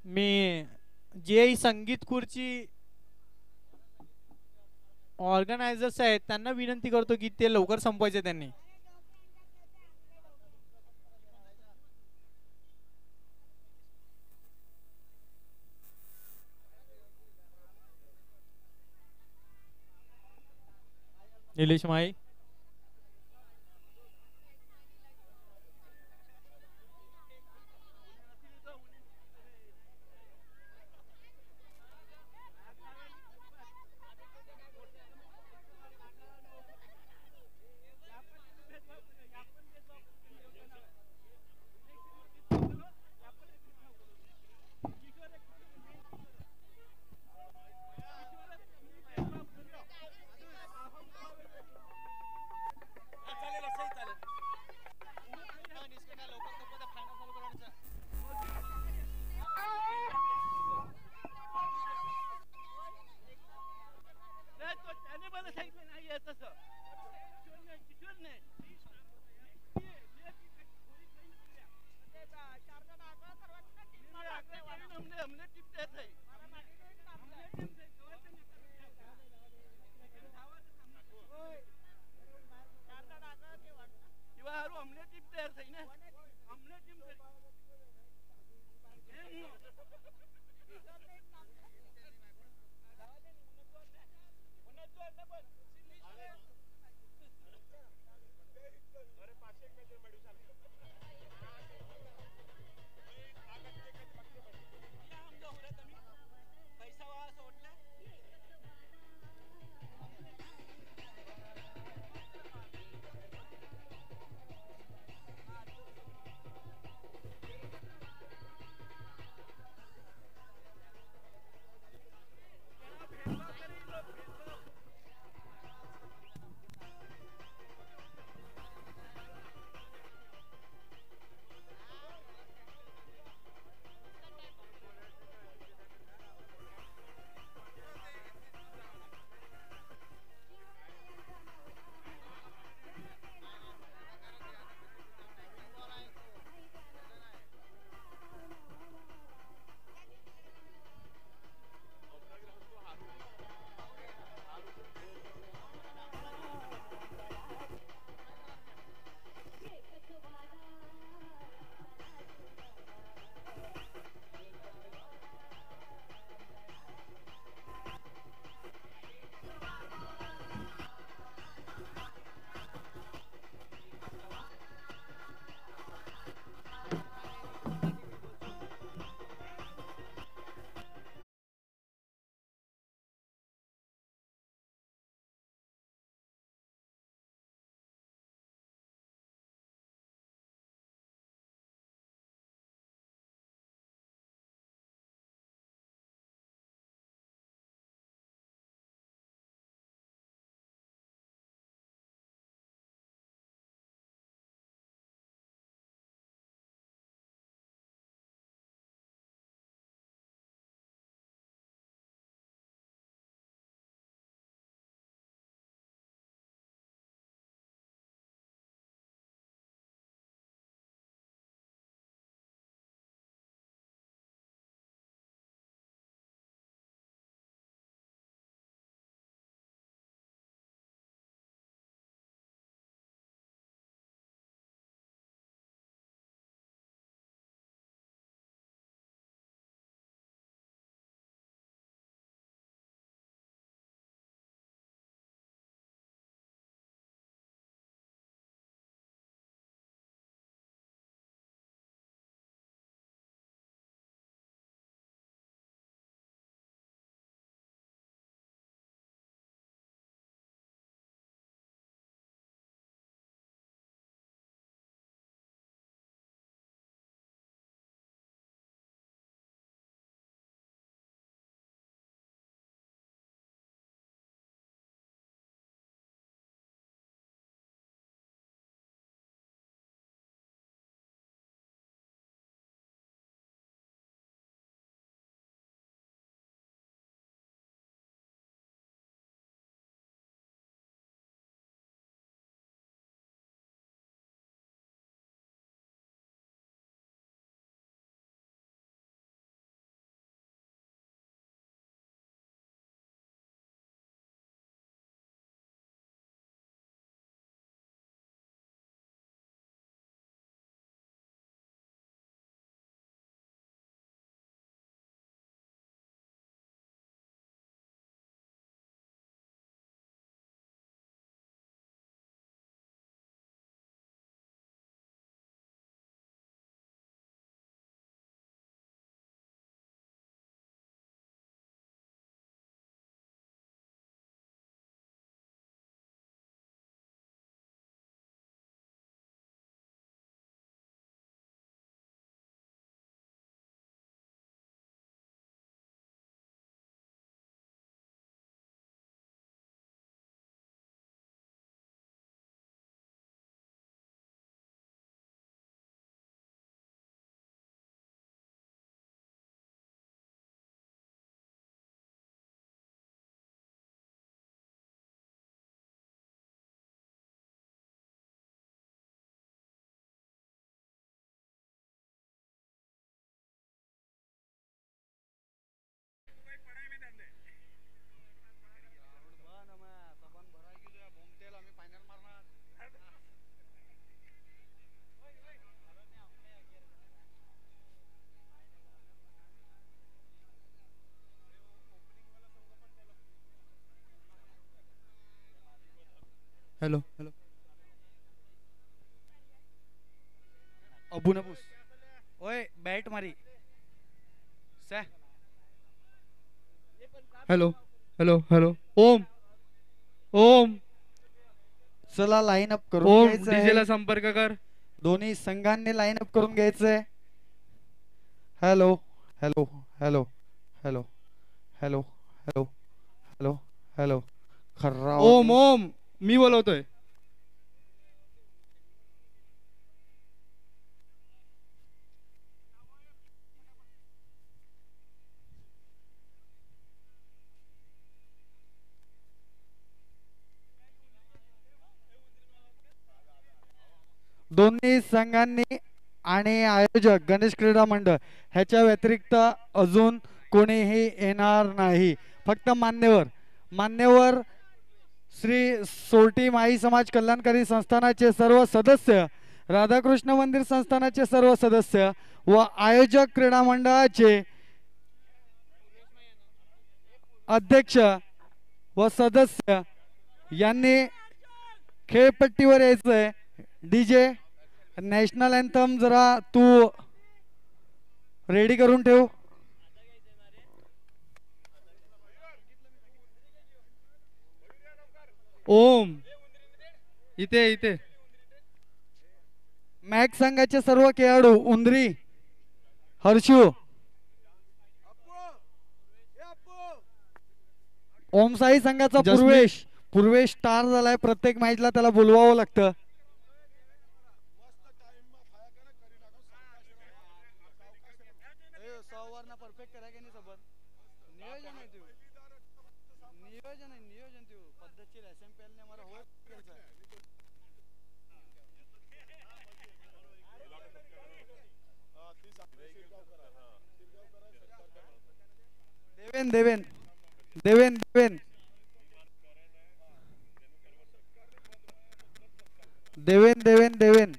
मी जे संगीत खुर्ची ऑर्गनायझर्स आहेत त्यांना विनंती करतो की ते लवकर संपवायचे त्यांनी. निलेश माई. हॅलो हॅलो अबू नपूस ओए बॅट मारी सॅ hello hello hello Om Om चला लाईन अप करून ओम घ्यायचं डीजे आहे. ला संपर्क कर. दोन्ही संघांनी लाईन अप करून घ्यायचंय. Hello hello hello hello hello hello hello hello Om खर्रावरनी ओम मी बोलवतोय. दोन्ही संघांनी आणि आयोजक गणेश क्रीडा मंडळ ह्याच्या व्यतिरिक्त अजून कोणीही येणार नाही. फक्त मान्यवर मान्यवर श्री सोरटी माई समाज कल्याणकारी संस्थानाचे सर्व सदस्य, राधाकृष्ण मंदिर संस्थानाचे सर्व सदस्य व आयोजक क्रीडा मंडळाचे अध्यक्ष व सदस्य यांनी खेळपट्टीवर यायचंय. डीजे नॅशनल अँथम जरा तू रेडी करून ठेव. ओम इथे इथे मॅक संघाचे सर्व खेळाडू उंदरी, हर्षू, ओमसाई संघाचा जसमीत पूर्वेश पूर्वेश स्टार झालाय. प्रत्येक मॅचला त्याला बोलवावं लागतं. परफेक्ट करा नाही सोबत नियोजन आहे तू नियोजन तू पद्धतशीर एसएमपीएल ने हमारा हो देवेन देवेन देवेन देवेन देवेन देवेन देवेन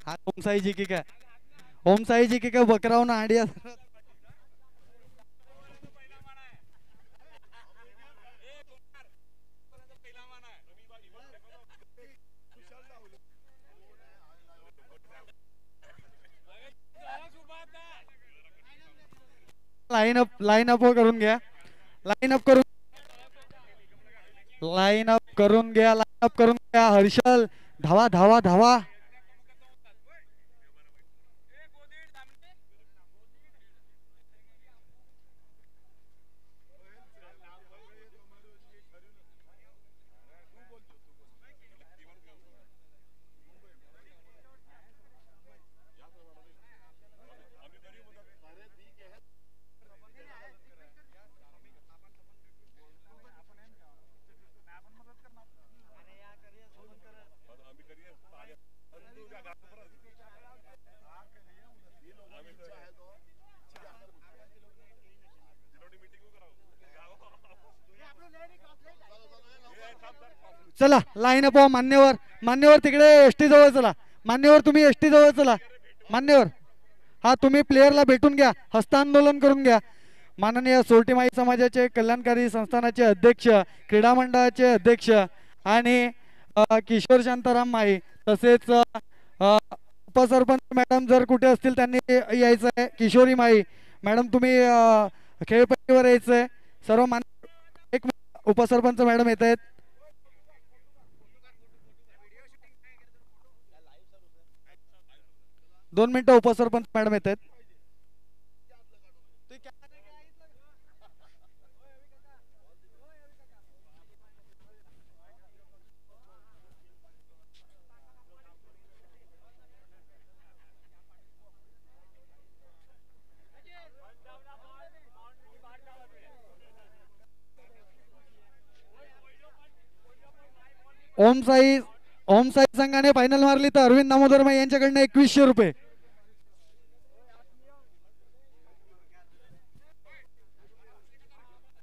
हा ओमसाई जी की काय ओमसाई जी की काय बकराव ना आडिया लाईन अप करून घ्या. लाईन अप करून लाईन अप करून घ्या. लाईन अप करून घ्या. हर्षल धावा धावा धावा. चला लाईन अप मान्यवर मान्यवर तिकडे एसटी जवळ चला. मान्यवर तुम्ही एसटी जवळ चला. मान्यवर हा तुम्ही प्लेयरला भेटून घ्या. हस्तांदोलन करून घ्या. माननीय सोरटीमाई समाजाचे कल्याणकारी संस्थानाचे अध्यक्ष, क्रीडा मंडळाचे अध्यक्ष आणि किशोर शांताराम माई तसेच उपसरपंच मॅडम जर कुठे असतील त्यांनी यायचं आहे. किशोरी माई मॅडम तुम्ही खेळपट्टीवर यायचं आहे. सर्व मान्य एक उपसरपंच मॅडम येत आहेत. 2 मिनिटं उपसरपंच मॅडम येत आहेत. ओमसाई संघाने फायनल मारली तर अरविंद दामोदर माई यांच्याकडनं 2100 रुपये.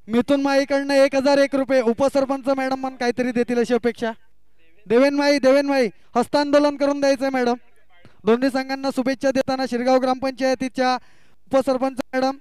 मिथुन माईकडनं 1001 रुपये. उपसरपंच मॅडम पण काहीतरी देतील अशी अपेक्षा. देवेन माई हस्तांदोलन करून द्यायचंय मॅडम. दोन्ही संघांना शुभेच्छा देताना शिरगाव ग्रामपंचायतीच्या उपसरपंच madam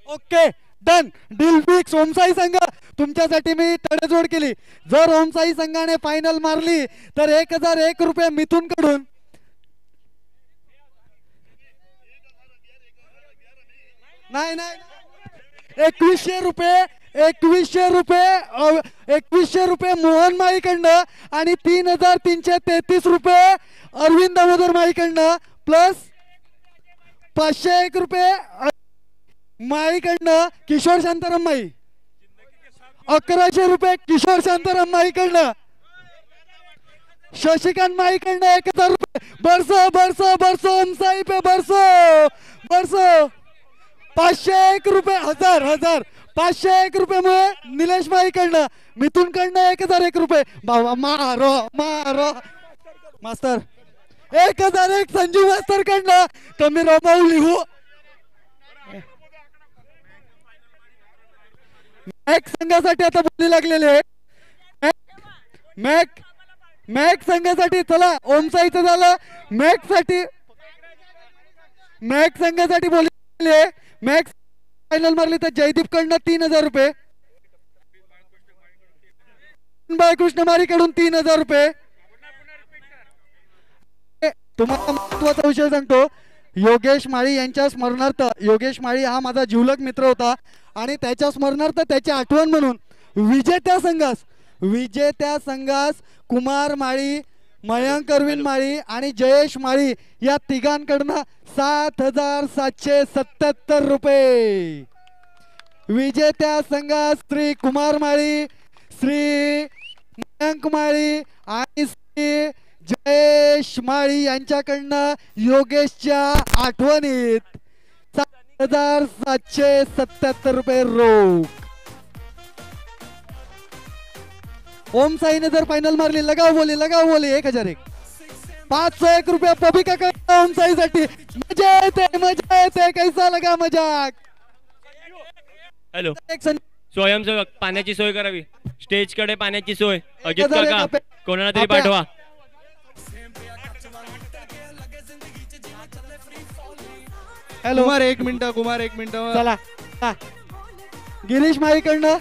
okay done deal fix. Om Sai संघ तुमच्यासाठी मी तडजोड केली. जर ओमसाई संघाने फायनल मारली तर 1001 रुपये मिथून कडून, नाही नाही 2100 रुपये 2100 रुपये मोहन माईकडनं आणि 3333 रुपये अरविंद दामोदर माईकडनं प्लस 501 रुपये माईकडनं किशोर शांताराम माई, 1100 रुपये किशोर शांताराम माईकडनं, शशिकांत माईकडनं 1000 रुपये. बरसो बरसो बरसो ओमसाई पे बरसो बरसो. 501 रुपये 1000 501 रुपये मुळे निलेश माईकडनं, मिथून कडनं 1001 रुपये. बाबा मारो मारो मास्तर 1001 संजीव मास्तर कडनं. तुम्ही रोमाऊ लिहू. मॅक संघासाठी आता बोली लागलेले मॅक संघासाठी. चला ओमसाईचं झालं. मॅक संघासाठी बोली. मॅक फायनल मारली तर जयदीप कडनं 3000 रुपये, बाळकृष्ण मारी कडून 3000 रुपये. तुम्हाला महत्वाचा विषय सांगतो. योगेश माळी यांच्या स्मरणार्थ, योगेश माळी हा माझा जिवलग मित्र होता आणि त्याच्या स्मरणार्थ त्याची आठवण म्हणून विजेत्या संघास कुमार माळी, मयंक अरविंद माळी आणि जयेश माळी या तिघांकडनं 7777 रुपये. विजेत्या संघास श्री कुमार माळी, श्री मयंक माळी आणि श्री जयेश माळी यांच्याकडनं योगेशच्या आठवणीत 7777 रुपये रोख. ओम साईने जर फायनल मारली, लगाव बोली 1001. 501 रुपये पबिका कडनं ओम साई साठी. मजा येते कैसा लगा मजाक. हॅलो स्वयंसेवक पाण्याची सोय करावी. स्टेज कडे पाण्याची सोय. अजित काका कोणाला तरी पाठवा. हॅलो कुमार एक मिनिट चला. गिरीश माईकडनं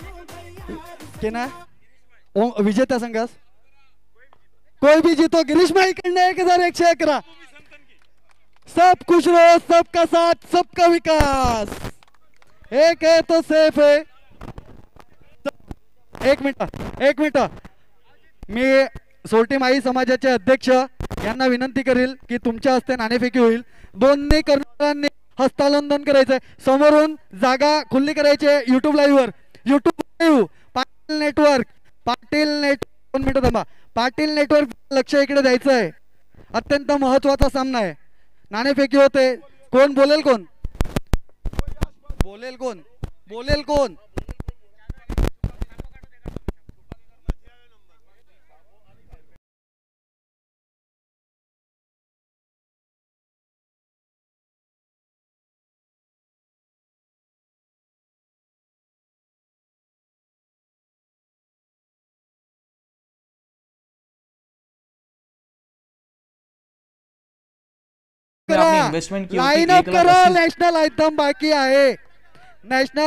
के ना विजेता संघास कोई भी जीतो. गिरीश माईकडनं 1111. सब खुश रहो, सबका साथ, सबका विकास. एक है तो सेफ है. एक मिनिट मी सोरटी माई समाजाचे अध्यक्ष यांना विनंती करील की तुमच्या हस्ते नाणेफेकी होईल. दोन्ही कर्मचाऱ्यांनी हस्तांदोलन करायचंय. समोरून जागा खुल्ली करायची. युट्यूब लाईव्ह पाटील नेटवर्क 2 मिनिटं थांबा. पाटील नेटवर्क लक्ष इकडे द्यायचं आहे. अत्यंत महत्वाचा सामना आहे. नाणेफेकी होते. कोण बोलेल कोण इन्वेस्टमेंट की लाइन अप करा. नॅशनल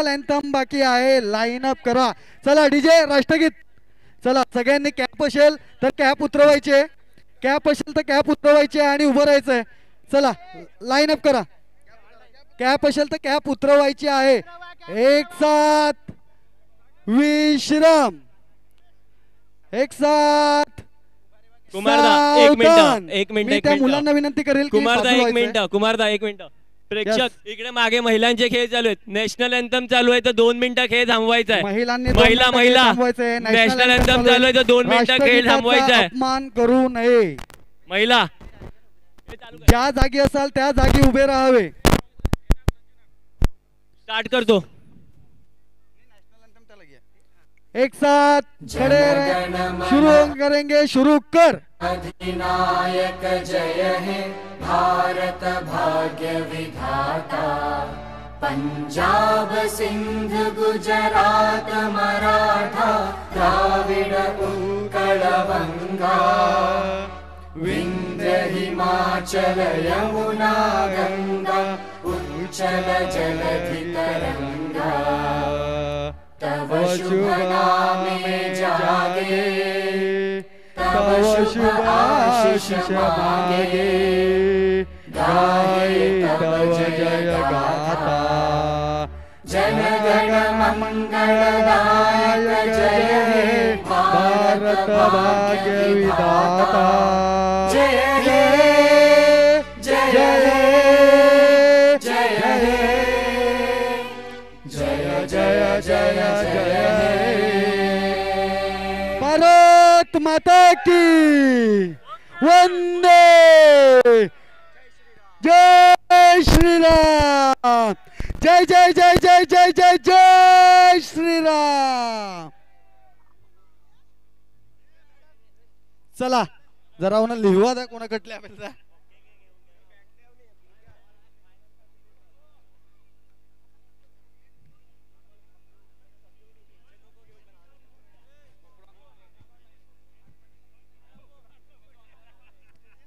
अँथम बाकी आहे. लाइन अप करा. चला डीजे राष्ट्रगीत. चला सगळ्यांनी कॅप असेल तर कॅप उतरवायचे आणि उभं राहायचंय. चला लाइन अप करा. कॅप असेल तर कॅप उतरवायची आहे. एक साथ विश्राम. एक साथ एक मिनिट त्या मुलांना विनंती करेल कुमारदा एक मिनिट. प्रेक्षक इकडे मागे महिलांचे खेळ चालू आहेत. नॅशनल अँथम चालू आहे तर 2 मिनिटं खेळ थांबवायचा आहे. महिला नॅशनल अँथम चालू आहे तर 2 मिनिटं खेळ थांबवायचा आहे. अपमान करू नये. महिला ज्या जागी असाल त्या जागी उभे राहावे. स्टार्ट करतो. एक साथ खड़े शुरू करेंगे. शुरू कर. अधिनायक जय हे भारत भाग्य विधाता. पंजाब सिंध गुजरात मराठा द्राविड उत्कल बंगा. विंध्य हिमाचल यमुना गंगा चंचल जलधि तरंगा तव शुभ नामे जागे तव शुभ आशीष मांगे गाए तव जय गाथा जन गण मंगलदायक जय हे भारत भाग्य विधाता जय हे जय हे जय हे जय जय जय जय हे भारत माता की वंदे जय श्रीराम जय जय जय जय जय जय जय श्रीराम. चला जरा उन्हा लिहवा द्या कोणा कटल्या आपल्याला.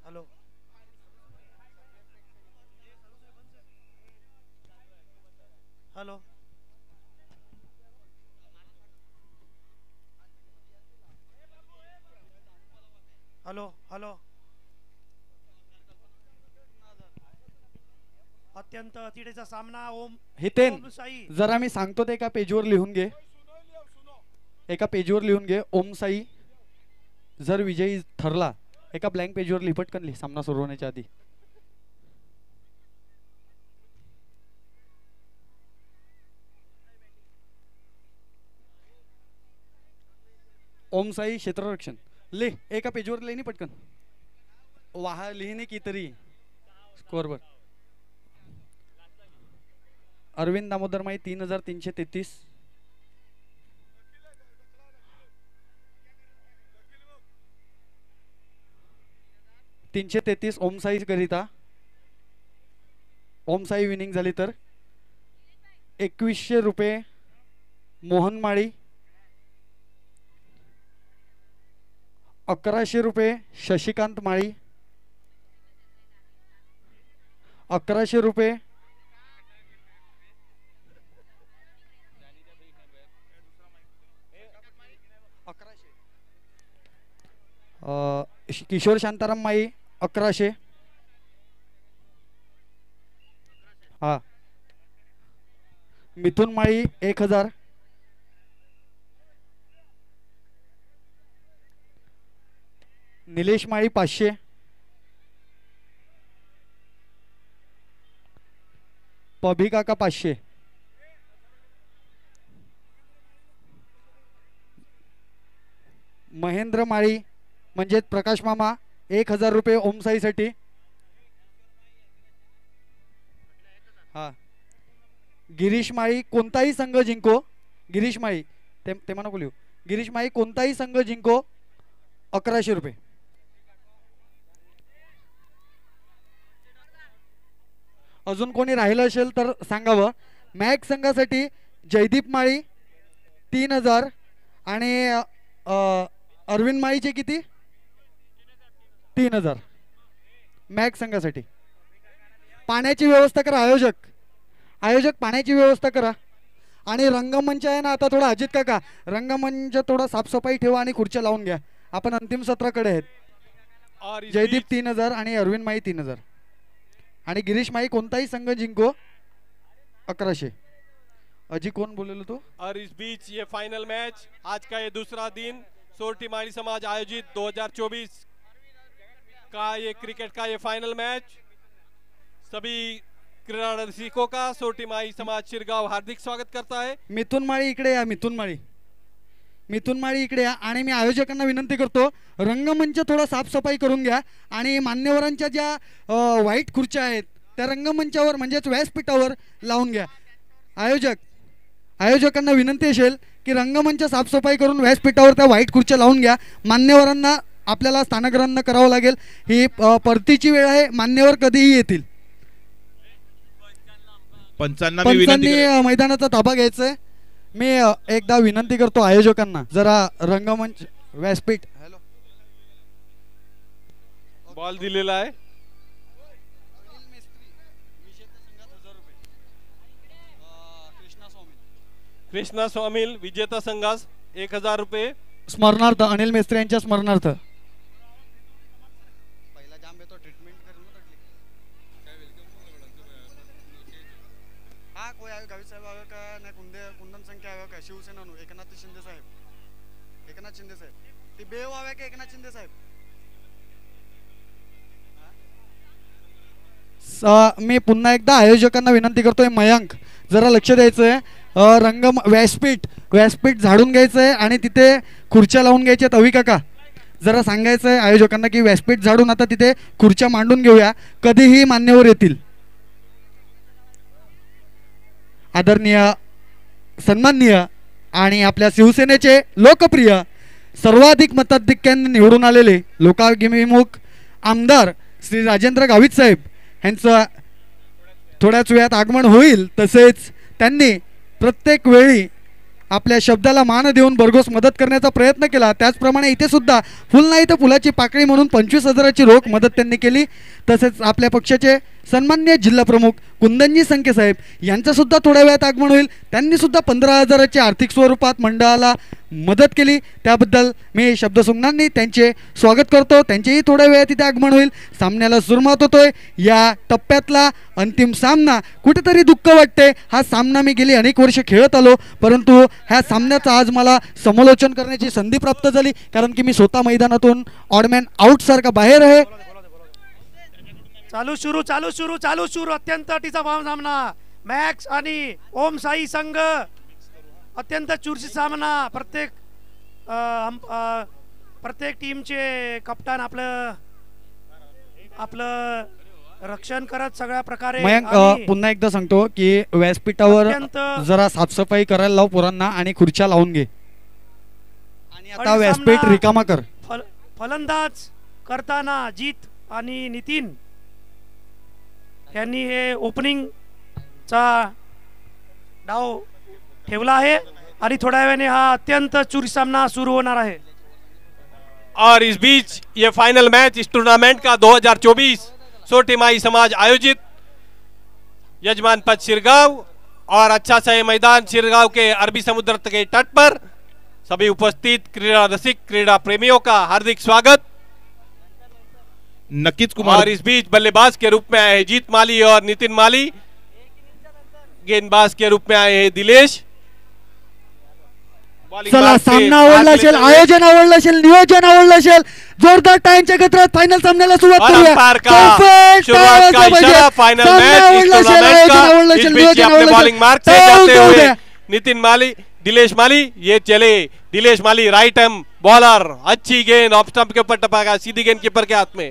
हॅलो हॅलो हॅलो हॅलो अत्यंत तिडेचा सामना ओम हितेन ओम साई जरा मी सांगतो ते एका पेजवर लिहून घे. एका पेजवर लिहून घे. ओम साई जर विजयी ठरला एका ब्लँक पेजवर लिह पटकन लिह सामना सुरू होण्याच्या आधी. ओम साई क्षेत्ररक्षण लिह एका पेजवर लिहिणी पटकन. वाहा लिहिणे की तरी स्कोअरवर. अरविंद दामोदर माई 3333. $333 ओमसाई करिता. ओमसाई विनिंग झाली तर 2100 रुपये मोहन माळी. 1100 रुपये शशिकांत माळी. 1100 रुपये किशोर शांताराम माई 1100. हा मिथुन माळी 1000. निलेश माळी 500. पभी काका 500. महेंद्र माळी म्हणजे प्रकाश मामा 1000 रुपये ओमसाईसाठी. हा गिरीश माळी कोणताही संघ जिंको. गिरीश माळी ते म्हणा बोलू. गिरीश माळी कोणताही संघ जिंको 1100 रुपये. अजून कोणी राहिलं असेल तर सांगावं. मॅक संघासाठी जयदीप माळी 3000 आणि अरविंद माळीचे किती 3000 मॅक संघासाठी. पाण्याची व्यवस्था करा आयोजक पाण्याची व्यवस्था करा. आणि रंगमंच आहे ना आता थोडा अजित काका रंगमंच थोडा साफसफाई ठेवा आणि खुर्च्या लावून घ्या. आपण अंतिम सत्राकडे आहेत. जयदीप 3000 आणि अरविंद माई 3000 आणि गिरीश माई कोणताही संघ जिंको 1100. अजी कौन बोले तो. और इस बीच ये फाइनल मैच आज का ये दूसरा दिन सोरठी माड़ी समाज आयोजित 2024 का ये क्रिकेट का ये फाइनल मैच सभी क्रीडा रसिकों का सोरठी माई समाज शिरगाव हार्दिक स्वागत करता है. मिथुन माळी इकडे या. मिथुन माळी इकडे या. आणि मी आयोजकांना विनंती करतो रंगमंच थोडा साफसफाई करून घ्या आणि मान्यवरांच्या ज्या व्हाईट खुर्च्या आहेत त्या रंगमंचावर म्हणजेच व्यासपीठावर लावून घ्या. आयोजकांना विनंती असेल की रंगमंच साफसफाई करून व्यासपीठावर त्या व्हाईट खुर्च्या लावून घ्या. मान्यवरांना आपल्याला स्थानग्रहण करावं लागेल. ही परतीची वेळ आहे. मान्यवर कधीही येतील. पंचांनी मैदानाचा ताबा घ्यायचा आहे. मी एकदा विनंती करतो आयोजकांना जरा रंगमंच व्यासपीठ. हॅलो बॉल दिलेला आहे. कृष्णा स्वामिल विजेता संघास 1000 रुपये स्मरणार्थ अनिल मेस्त्री यांच्या स्मरणार्थ. शिवसेना एकनाथ शिंदे साहेब, एकनाथ शिंदे साहेब ती बेव आवे का एकनाथ शिंदे साहेब. मी पुन्हा एकदा आयोजकांना विनंती करतोय, मयांक जरा लक्ष द्यायचंय. रंग व्यासपीठ झाडून घ्यायचंय आणि तिथे खुर्च्या लावून घ्यायच्यात. अवी काका जरा सांगायचंय आयोजकांना की व्यासपीठ झाडून आता तिथे खुर्च्या मांडून घेऊया, कधीही मान्यवर येतील. आदरणीय सन्माननीय आणि आपल्या शिवसेनेचे लोकप्रिय सर्वाधिक मताधिक्याने निवडून आलेले लोकाभिमुख आमदार श्री राजेंद्र गावित साहेब यांचं थोड्याच वेळात आगमन होईल. तसेच त्यांनी प्रत्येक वेळी आपल्या शब्दाला मान देऊन भरघोस मदत करण्याचा प्रयत्न केला. त्याचप्रमाणे इथे सुद्धा फुल नाही तर फुलाची पाकळी म्हणून 25,000ची रोख मदत त्यांनी केली. तसेच आपल्या पक्षाचे सन्माननीय जिल्हा प्रमुख कुंदनजी संके साहेब यांचं सुद्धा थोड्या वेळात आगमन होईल. त्यांनी सुद्धा 15,000ची आर्थिक स्वरूपात मंडळाला मदत केली. त्याबद्दल मी शब्दसुमनांनी त्यांचे स्वागत करतो. त्यांचेही थोड्या वेळात तिथे आगमन होईल. सामन्याला सुरुवात होतोय. या टप्प्यातला अंतिम सामना कुठेतरी दुःख वाटते. हा सामना मी गेली अनेक वर्ष खेळत आलो, परंतु ह्या सामन्याचं आज मला समालोचन करण्याची संधी प्राप्त झाली, कारण की मी स्वतः मैदानातून ऑडमॅन आउट सारखा बाहेर आहे. चालू सुरू अत्यंत अटीचा सामना. मॅक्स आणि ओम साई संघ अत्यंत चुरशी सामना. प्रत्येक टीमचे कप्तान आपलं रक्षण करत सगळ्या प्रकारे. मयंक पुन्हा एकदा सांगतो की व्यासपीठावर जरा साफसफाई करायला लाव पोरांना आणि खुर्च्या लावून घे. आणि आता व्यासपीठ रिकामा कर. फलंदाज करताना जीत आणि नितीन यांनी हे ओपनिंगचा डाव ठेवला आहे आणि थोड्या वेळाने हा अत्यंत चुरी सामना सुरू होणार आहे. और इस बीच ये फाइनल मैच इस टूर्नामेंट का 2024 सोटी माई समाज आयोजित, यजमान पद शिरगांव और अच्छा सा ये मैदान शिरगांव के अरबी समुद्र के तट पर. सभी उपस्थित क्रीड़ा रसिक क्रीड़ा प्रेमियों का हार्दिक स्वागत. नक्कीच कुमार. और इस बीच बल्लेबाज के रूप में आए हैं जीत माली और नितिन माली, गेंदबाज के रूप में आए हैं दिलेश. चला सामना आवडला असेल, आयोजन आवडलं असेल, नियोजन आवडलं असेल, जोरदार टाळ्यांच्या गजरात फायनल सामन्याला सुरुवात करूया. नितिन माली, दिलेश माली, ये चले दिलेश माली राइट हैंड बॉलर. अच्छी गेंद ऑफ स्टंप के ऊपर टपका, सीधी गेंद कीपर के हाथ में.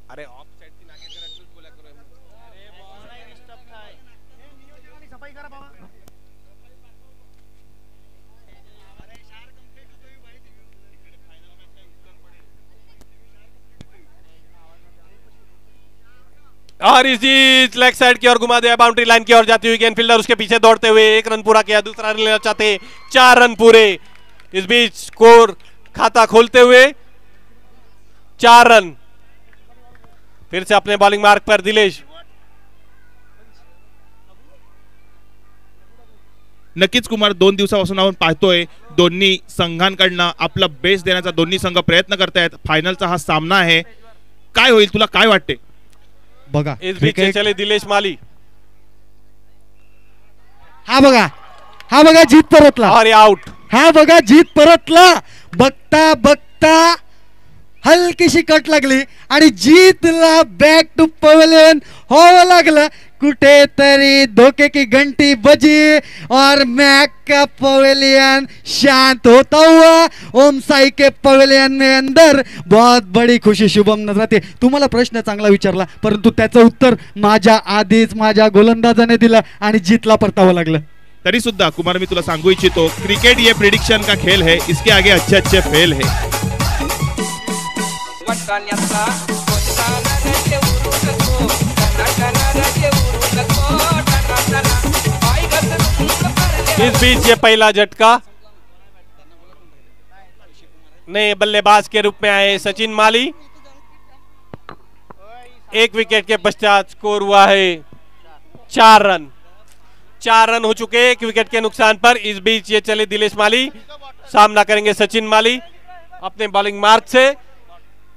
अरे ऑफ साइड की नाके जरा चूक बोला करो. अरे बॉल नाही डिस्टर्ब થાય. सफाई करा बाबा. अरे शार कंप्लीट होई भाई. इकडे फायनल मॅच आहे, उत्तर पडेल. और इसी लेग साइड की ओर घुमा दिया, बाउंड्री लाइन की ओर जाती हुई गेंद. फील्डर उसके पीछे दौड़ते हुए 1 रन पूरा किया, दूसरा रन लेना चाहते, 4 रन पूरे. इस बीच स्कोर खाता खोलते हुए 4 रन. फिर से अपने बॉलिंग मार्क पर दिलेश. नक्कीच कुमार, 2 दिवसापासून आपण पाहतोय दोन्ही संघांकडनं आपला बेस्ट देण्याचा दोन्ही संघ प्रयत्न करतायत. फायनलचा हा सामना आहे, काय होईल तुला काय वाटते? बघा इस बीच चले दिलेश माली. हा बघा जीत परतला. और आउट. हा बघा जीत परतला. बघता बघता हलकीशी कट लागली आणि जीतला बॅक टू पवेलियन व्हावं लागलं. कुठेतरी धोखे की घंटी बजी और मैक का पवेलियन शांत होता हुआ ओम साई के पवेलियन में अंदर बहुत बड़ी खुशी शुभम नजर आती. तुम्हाला प्रश्न चांगला विचारला, परंतु त्याचं उत्तर माझ्या आधीच माझ्या गोलंदाजाने दिलं आणि जीतला परतावं लागलं. तरी सुद्धा कुमार मी तुला सांगू इच्छितो, क्रिकेट ये प्रिडिक्शन का खेल है, इसके आगे अच्छे अच्छे फेल है. इस बीच ये पहला झटका. नए बल्लेबाज के रूप में आए सचिन माली. 1 विकेट के पश्चात स्कोर हुआ है 4 रन। 4 रन हो चुके एक विकेट के नुकसान पर। इस बीच ये चले दिलेश माली, सामना करेंगे सचिन माली अपने बॉलिंग मार्क से।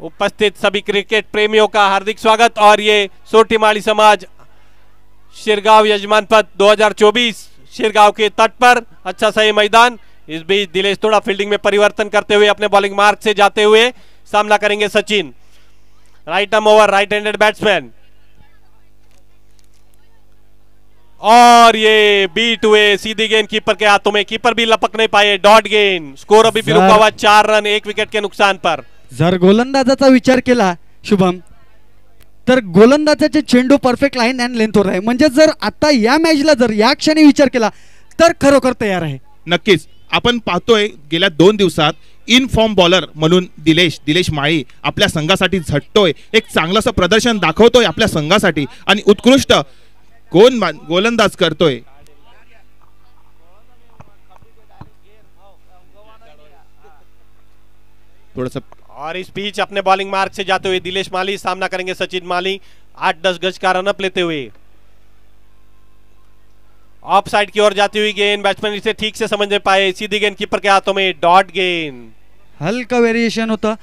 उपस्थित सभी क्रिकेट प्रेमियों का हार्दिक स्वागत। और ये सोरठीमाली समाज शिरगांव यजमान पद 2024 शिरगांव के तट पर अच्छा सा ये मैदान। इस बीच दिलेश थोड़ा फील्डिंग में परिवर्तन करते हुए अपने बॉलिंग मार्क से जाते हुए सामना करेंगे Sachin. Right arm over, right handed batsman. और ये बीट हुए सीधी गेंद कीपर के हाथों में, कीपर भी लपक नहीं पाए। डॉट गेंद, स्कोर अभी भी रुका हुआ 4 रन एक विकेट के नुकसान पर। जर गोलंदाजाचा विचार केला शुभम तर गोलंदाजाचे चेंडू परफेक्ट लाईन अँड लेंथवर आहे. म्हणजे जर आता या मॅचला जर या क्षणी विचार केला तर खरोखर तयार आहे. नक्कीच आपण पाहतोय गेल्या 2 दिवसात इन फॉर्म बॉलर म्हणून दिलेश माळी आपल्या संघासाठी झटतोय, एक चांगलंसं प्रदर्शन दाखवतोय आपल्या संघासाठी आणि उत्कृष्ट गोलंदाज करतोय. थोड़ा और इस बीच अपने बॉलिंग मार्क से जाते हुए दिलेश माली, सामना करेंगे सचिन माली 8-10 गज का रनअप लेते हुए। ऑफ साइड की ओर जाती हुई गेंद, बैट्समैन इसे ठीक से समझ नहीं पाए, सीधी गेंद कीपर के हाथों में। डॉट गेंद, हलका व्हेरिएशन होता.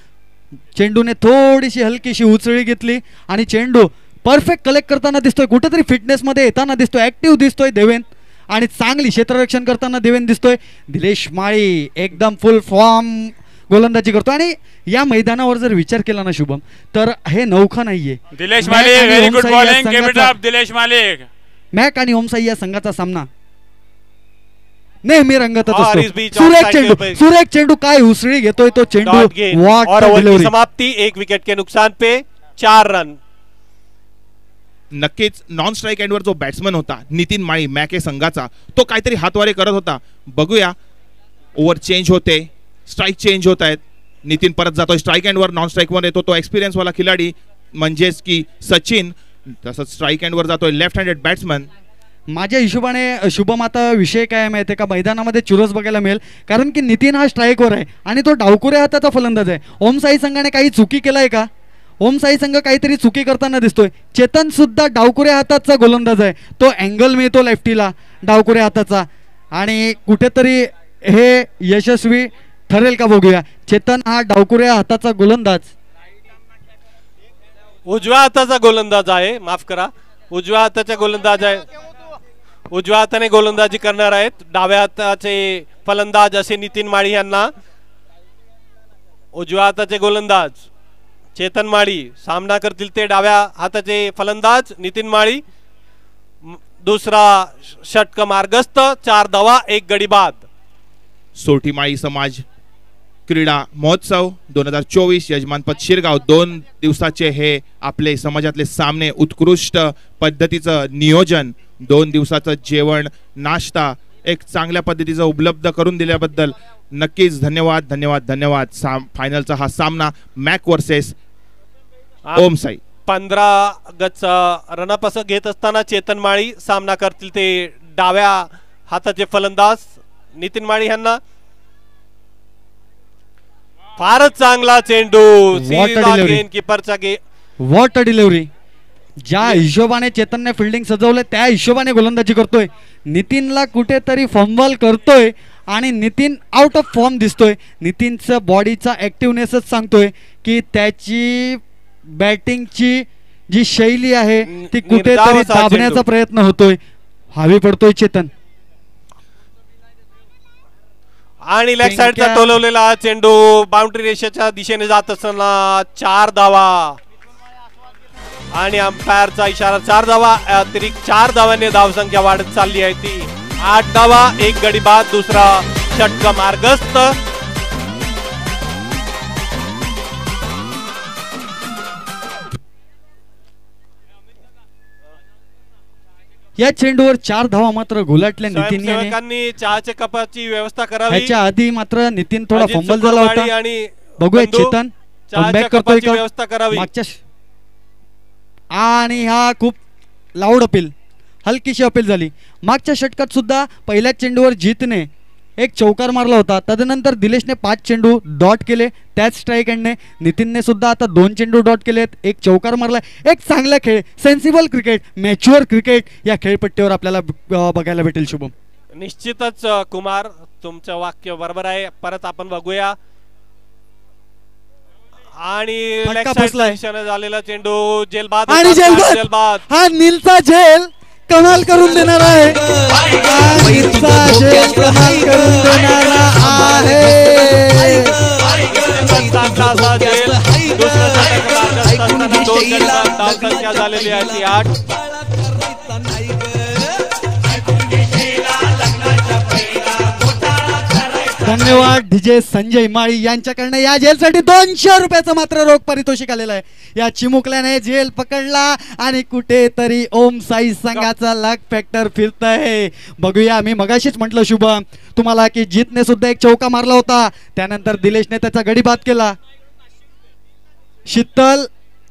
चेंडूने थोडीशी हलकीशी उचळी घेतली आणि चेंडू परफेक्ट कलेक्ट करताना दिसतोय, कुठेतरी फिटनेस मध्ये येताना दिसतोय, ऍक्टिव्ह दिसतोय देवेन आणि चांगली क्षेत्ररक्षण करताना देवेन दिसतोय. दिलेश माळी एकदम फुल फॉर्म गोलंदाजी करतो आणि या मैदानावर जर विचार केला ना शुभम तर हे नौखा नाहीये. दिलेश मालिक, very good bowling, keep it up Dilesh मालिक. मॅक आणि ओमसाई या संघाचा सामना नेहमी रंगतच और इस असतो. बीच सुरेख चेंडू काय उसळी घेतोय तो चेंडू. और ओवर की समाप्ति एक विकेट के नुकसान पे 4 रन. नक्कीच नॉन स्ट्राइक एंडवर जो बॅट्समन होता नितीन माळी मॅके संघाचा, तो काहीतरी हातवारे करत होता. बघूया, ओव्हर चेंज होते, स्ट्राइक चेंज होत आहेत. नितीन परत जातोय स्ट्राइक एंडवर, नॉन स्ट्राइक वर येतो तो एक्सपिरियन्स वाला खिलाडी म्हणजेच की सचिन. तसंच स्ट्राइक एंडवर जातोय लेफ्ट हँडेड बॅट्समन. माझ्या हिशोबाने शुभम आता विषय काय माहिती का, मैदानामध्ये चुरस बघायला मिळेल, कारण की नितीन हा स्ट्राइकवर आहे आणि तो डावकुऱ्या हाताचा फलंदाज आहे. ओमसाई संघाने काही चुकी केलाय का? ओमसाई संघ काहीतरी चुकी करताना दिसतोय. चेतन सुद्धा डावकुऱ्या हाताचा गोलंदाज आहे, तो अँगल मिळतो लेफ्टीला डावकुऱ्या हाताचा आणि कुठेतरी हे यशस्वी ठरेल का बघूया. चेतन हा डावकुऱ्या हाताचा गोलंदाज, उजव्या हाताचा गोलंदाज आहे, माफ करा, उजव्या हाताचा गोलंदाज आहे. उजव्या हाताने गोलंदाजी करणार आहेत. डाव्या हाताचे फलंदाज असे नितीन माळी यांना. उजव्या हाताचे गोलंदाज चेतन माळी, सामना करतील ते डाव्या हाताचे फलंदाज नितीन माळी. दुसरा षटक मार्गस्थ, 4 धावा 1 गडी बाद. सोरठीमाळी समाज क्रीडा महोत्सव 2024 यजमानपद शिरगाव 2 दिवसाचे हे आपले समाजातले सामने, उत्कृष्ट पद्धतीचं नियोजन, 2 दिवसाचं जेवण नाश्ता एक चांगल्या पद्धतीचं उपलब्ध करून दिल्याबद्दल नक्कीच धन्यवाद धन्यवाद धन्यवाद. फायनलचा हा सामना मॅक वर्सेस ओमसाई. 15 गजचा रनअप असं घेत असताना चेतन माळी, सामना करतील ते डाव्या हाताचे फलंदाज नितीन माळी यांना. फारच चांगला चेंडू, सीधा गेंद कीपरचा वॉट अ डिलिव्हरी. ज्या हिशोबाने चेतनने फिल्डिंग सजवलंय त्या हिशोबाने गोलंदाजी करतोय. नितीनला कुठेतरी फंबल करतोय आणि नितीन आउट ऑफ फॉर्म दिसतोय. नितीनचं बॉडीचा ऍक्टिव्हनेसच सांगतोय की त्याची बॅटिंगची जी शैली आहे ती कुठेतरी दाबण्याचा प्रयत्न होतोय. हावी पडतोय चेतन आणि लेग साइडचा टोलवलेला चेंडू बाउंड्री रेषेच्या दिशेने जात असताना 4 धावा आणि अंपायरचा इशारा. 4 धावा अतिरिक्त 4 धावांनी धावसंख्या वाढत चालली आहे. ती 8 धावा 1 गडी बाद. दुसरा षटक मार्गस्थ. या चेंडूवर 4 धावा मात्र गुलाटल्या नितीन यांनी. चहाच्या कपाची व्यवस्था करावी. याच्या आधी मात्र नितीन थोडा फंबल झाला होता. आणि बघूया चेतन कमबॅक करतोय का व्यवस्था करावी. मागच्या आणि हा खूप लाऊड अपील, हलकीशी अपील झाली. मागच्या षटकात सुद्धा पहिल्या चेंडूवर जीतने एक चौकार मारला होता. तदनंतर दिलेशने 5 चेंडू डॉट केले त्याच स्ट्राईक एंडने. नितीनने सुद्धा आता 2 चेंडू डॉट केलेत, एक चौकार मारला. एक चांगला खेळ, सेन्सिबल क्रिकेट, मॅच्युअर क्रिकेट या खेळपट्टीवर आपल्याला बघायला भेटेल. शुभम, निश्चितच कुमार तुमचं वाक्य बरोबर आहे. परत आपण बघूया आणि झालेला चेंडू जेलबाद आणि जेलबाद हा नीलचा झेल कमाल करून देणार आहे. नीलचा झेल कमाल करून देणारा आहे. संख्या झालेली आहे ती 8. धन्यवाद डीजे संजय माळी यांच्याकडनं. या जेलसाठी 200 रुपयाचं मात्र रोख पारितोषिक आलेलं आहे. या चिमुकल्याने जेल पकडला आणि कुठेतरी ओम साई संघाचा लक फॅक्टर फिरत आहे. बघूया, मी मगाशीच म्हटलं शुभम तुम्हाला की जीतने सुद्धा एक चौका मारला होता, त्यानंतर दिलेशने त्याचा गडी बाद केला. शीतल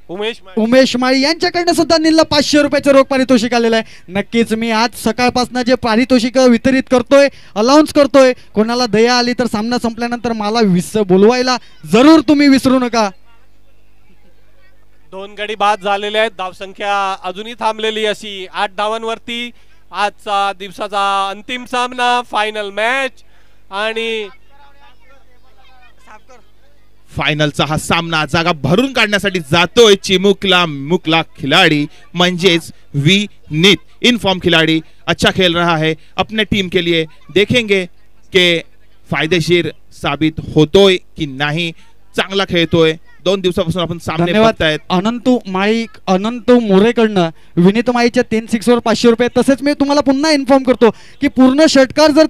उमेश माळी यांच्याकडनं सुद्धा नीलला 500 रुपयाचं रोख पारितोषिक आलेलं आहे. नक्कीच मी आज सकाळपासून जे पारितोषिक वितरित करतोय, अलाउन्स करतोय, कोणाला दया आली तर सामना संपल्यानंतर मला बोलवायला जरूर तुम्ही विसरू नका. 2 गडी बाद झालेले आहेत. धावसंख्या अजूनही थांबलेली अशी 8 धावांवरती. आजचा दिवसाचा अंतिम सामना, फायनल मॅच आणि फायनलचा हा सामना जागा भरून काढण्यासाठी जातोय चिमुकला मुकला खिलाड़ी मंजेज विनीत. इन फॉर्म खिलाड़ी अच्छा खेल रहा है अपने टीम के लिए. देखेंगे कि फायदेशीर साबित होतोय की नाही. चांगला खेळतोय. 2 दिवसापासून आपण सामने बघतायत. अनंत मोरेकडनं विनीत माईच्या 3 6वर 500 रुपये. तसेच मी तुम्हाला पुन्हा इन्फॉर्म करतो की पूर्ण षटकार जर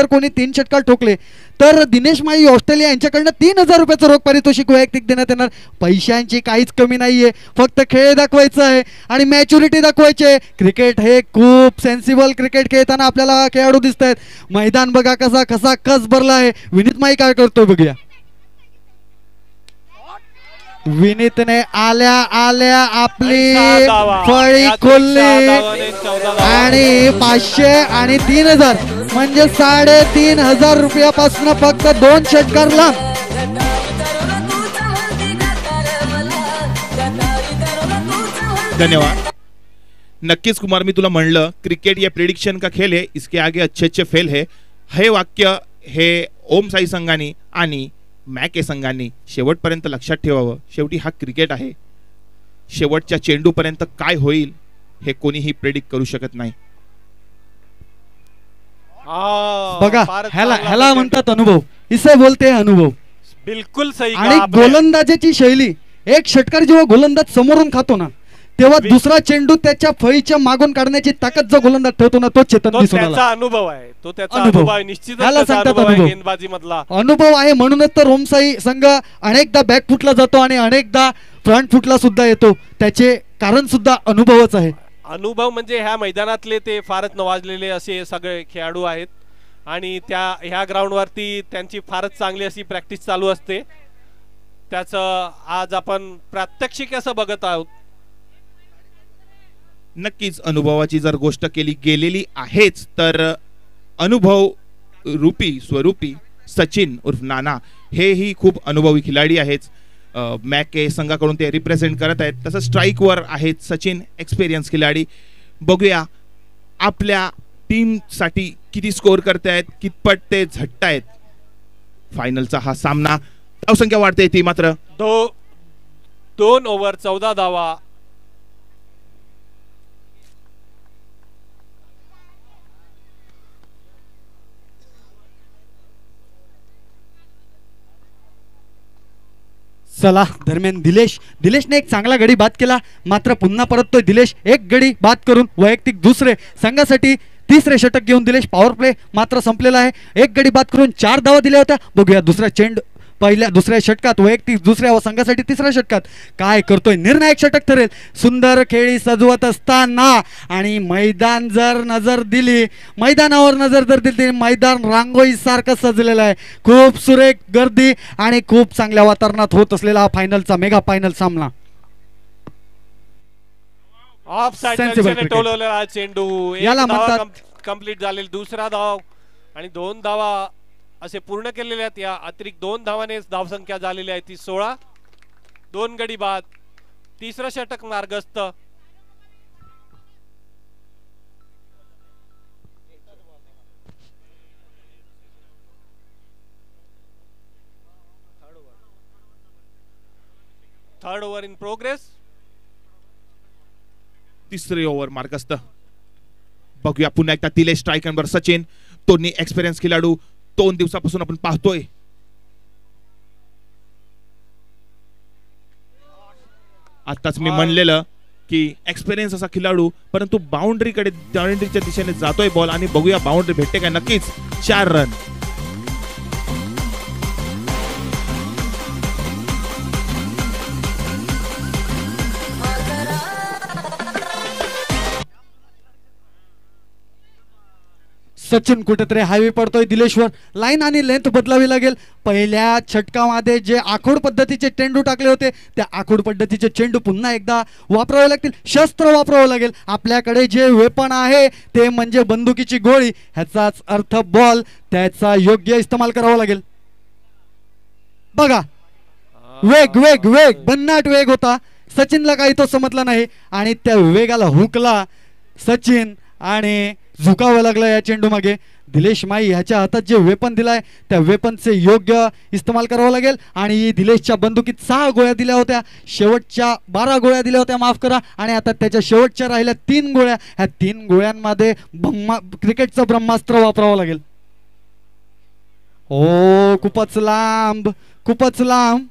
कोणी 3 षटकार ठोकले तर दिनेश माई ऑस्ट्रेलिया यांच्याकडनं 3000 रुपयाचं रोख पारितोषिक वैयक्तिक देण्यात येणार. पैशांची काहीच कमी नाहीये, फक्त खेळ दाखवायचा आहे आणि मॅच्युरिटी दाखवायची आहे. क्रिकेट हे खूप सेन्सिबल क्रिकेट खेळताना आपल्याला खेळाडू दिसत आहेत. मैदान बघा कसा कस भरला आहे. विनीत माई काय करतोय बघूया. विनीतने आल्या आपली फळी खोलली आणि 500 आणि 3000 म्हणजे 3500 रुपयापासून फक्त 2 षटकार लांब. धन्यवाद. नक्कीच कुमार, मी तुला म्हणलं क्रिकेट या प्रिडिक्शन का खेल है, इसके आगे अच्छे फेल है. हे वाक्य हे ओम साई संघानी आणि मॅके संघांनी शेवटपर्यंत लक्षात ठेवावं. शेवटी हा क्रिकेट आहे. शेवटच्या चेंडूपर्यंत काय होईल हे कोणीही प्रेडिक्ट करू शकत नाही. बघा, ह्याला म्हणतात अनुभव. इसे बोलते अनुभव. बिलकुल सही. आणि गोलंदाजाची शैली, एक षटकार जेव्हा गोलंदाज समोरून खातो ना तेव्हा दुसरा चेंडू त्याच्या फळीच्या मागून काढण्याची ताकद जो गोलंदाज ठेवतो ना तो चेतन दिसून आला. अनुभव आहे तो, त्याचा अनुभव आहे. निश्चितच गेंदबाजी मधला अनुभव आहे. म्हणूनच तर ओमसाई संघ अनेकदा बॅक फुटला जातो आणि अनेकदा फ्रंट फुटला सुद्धा येतो. त्याचे कारण सुद्धा अनुभवच आहे. अनुभव म्हणजे ह्या मैदानातले ते फारच नवाजलेले असे सगळे खेळाडू आहेत आणि ह्या ग्राउंडवरती त्यांची फारच चांगली अशी प्रॅक्टिस चालू असते. त्याचं आज आपण प्रात्यक्षिक असं बघत आहोत. नक्कीच अनुभवाची जर गोष्ट केली गेलेली आहेच तर अनुभव रूपी स्वरूपी सचिन उर्फ नाना हेही खूप अनुभवी खिलाडी आहेत. मॅके संघाकडून ते रिप्रेझेंट करत आहेत. तसं स्ट्राईकवर आहेत सचिन, एक्सपिरियन्स खिलाडी. बघूया आपल्या टीमसाठी किती स्कोर करतायत, कितपत ते झटतायत. फायनलचा हा सामना. धावसंख्या वाढते ती मात्र 2 ओव्हर 14 धावा. चला, दरम्यान दिलेशने एक चांगला गडी बाद केला. मात्र पुन्हा परततोय दिलेश. एक गडी बाद करून वैयक्तिक दुसरे संघासाठी 3रे षटक घेऊन दिलेश. पॉवर प्ले मात्र संपलेला आहे. एक गडी बाद करून 4 धावा दिल्या होत्या. बघूया दुसरा चेंडू दुसऱ्या षटकात वैयक्तिक दुसऱ्या व संघासाठी 3ऱ्या षटकात काय करतोय. निर्णायक षटक ठरेल. सुंदर खेळी सजवत असताना आणि मैदानावर नजर दिली मैदान रांगोळी सारखं सजलेलं आहे. खूप सुरेख गर्दी आणि खूप चांगल्या वातावरणात होत असलेला फायनलचा मेगा फायनल सामना. ऑफ साइड टोलवलेला चेंडू. याला म्हणतात कंप्लीट झालेला. दुसरा धाव आणि 2 धावा असे पूर्ण केलेले आहेत. या अतिरिक्त 2 धावाने धावसंख्या झालेली आहे ती 16. 2 गडी बाद. तिसरं षटक मार्गस्थ. Third over in progress. तिसरी ओव्हर मार्गस्थ. बघूया पुन्हा एकदा दिलेश स्ट्रायकरवर सचिन. दोन्ही एक्सपिरियन्स खेळाडू 2 दिवसापासून आपण पाहतोय. आताच मी म्हणलेलं की एक्सपिरियन्स असा खेळाडू, परंतु बाउंड्रीच्या दिशेने जातोय बॉल आणि बघूया बाउंड्री भेटते का. नक्कीच 4 रन. सचिन कुठेतरी हायवे पडतोय. दिलेश्वर लाईन आणि लेंथ बदलावी लागेल. पहिल्या षटकामध्ये जे आखूड पद्धतीचे चेंडू टाकले होते त्या आखूड पद्धतीचे चेंडू पुन्हा एकदा वापरावे लागतील. शस्त्र वापरावं लागेल. आपल्याकडे जे वेपन आहे ते म्हणजे बंदुकीची गोळी. ह्याचाच अर्थ बॉल. त्याचा योग्य इस्तेमाल करावा लागेल. बघा वेग वेग वेग भन्नाट वेग होता. सचिनला काही तो समजला नाही आणि त्या वेगाला हुकला सचिन आणि झुकावं लागलं या चेंडू मागे. दिलेश माई ह्याच्या हातात जे वेपन दिलाय त्या वेपनचे योग्य इस्तेमाल करावं लागेल. आणि दिलेशच्या बंदुकीत 6 गोळ्या दिल्या होत्या. शेवटच्या 12 गोळ्या दिल्या होत्या, माफ करा. आणि आता त्याच्या शेवटच्या राहिल्या 3 गोळ्या. ह्या 3 गोळ्यांमध्ये क्रिकेटचं ब्रह्मास्त्र वापरावं लागेल. हो खूपच लांब, खूपच लांब.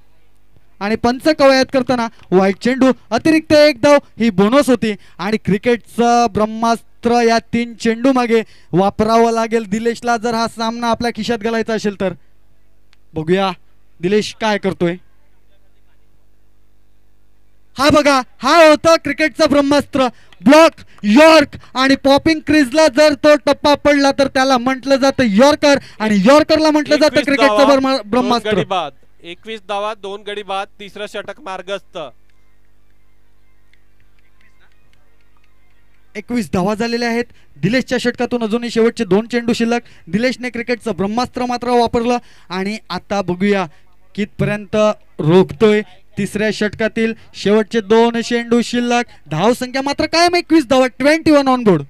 आणि पंच कवायत करताना वाईट चेंडू. अतिरिक्त 1 धाव ही बोनस होती. आणि क्रिकेटचं ब्रह्मास्त्र या 3 चेंडू मागे वापरावं लागेल दिलेशला जर हा सामना आपल्या खिशात घालायचा असेल तर. बघूया दिलेश काय करतोय. हा बघा, हा होता क्रिकेटचं ब्रह्मास्त्र. ब्लॉक, यॉर्क आणि पॉपिंग क्रीजला जर तो टप्पा पडला तर त्याला म्हटलं जातं यॉर्कर आणि यॉर्करला म्हटलं जातं क्रिकेटचं ब्रह्मास्त्र. 21 धावा, 2 गडी बाद. तिसरं षटक मार्गस्थ. 21 धावा झालेल्या आहेत. दिलेशच्या षटकातून अजूनही शेवटचे 2 चेंडू शिल्लक. दिलेशने क्रिकेटचं ब्रह्मास्त्र मात्र वापरलं आणि आता बघूया कितपर्यंत रोखतोय. तिसऱ्या षटकातील शेवटचे 2 चेंडू शिल्लक. धाव संख्या मात्र कायम 21 धावा. 21 ऑन बोर्ड.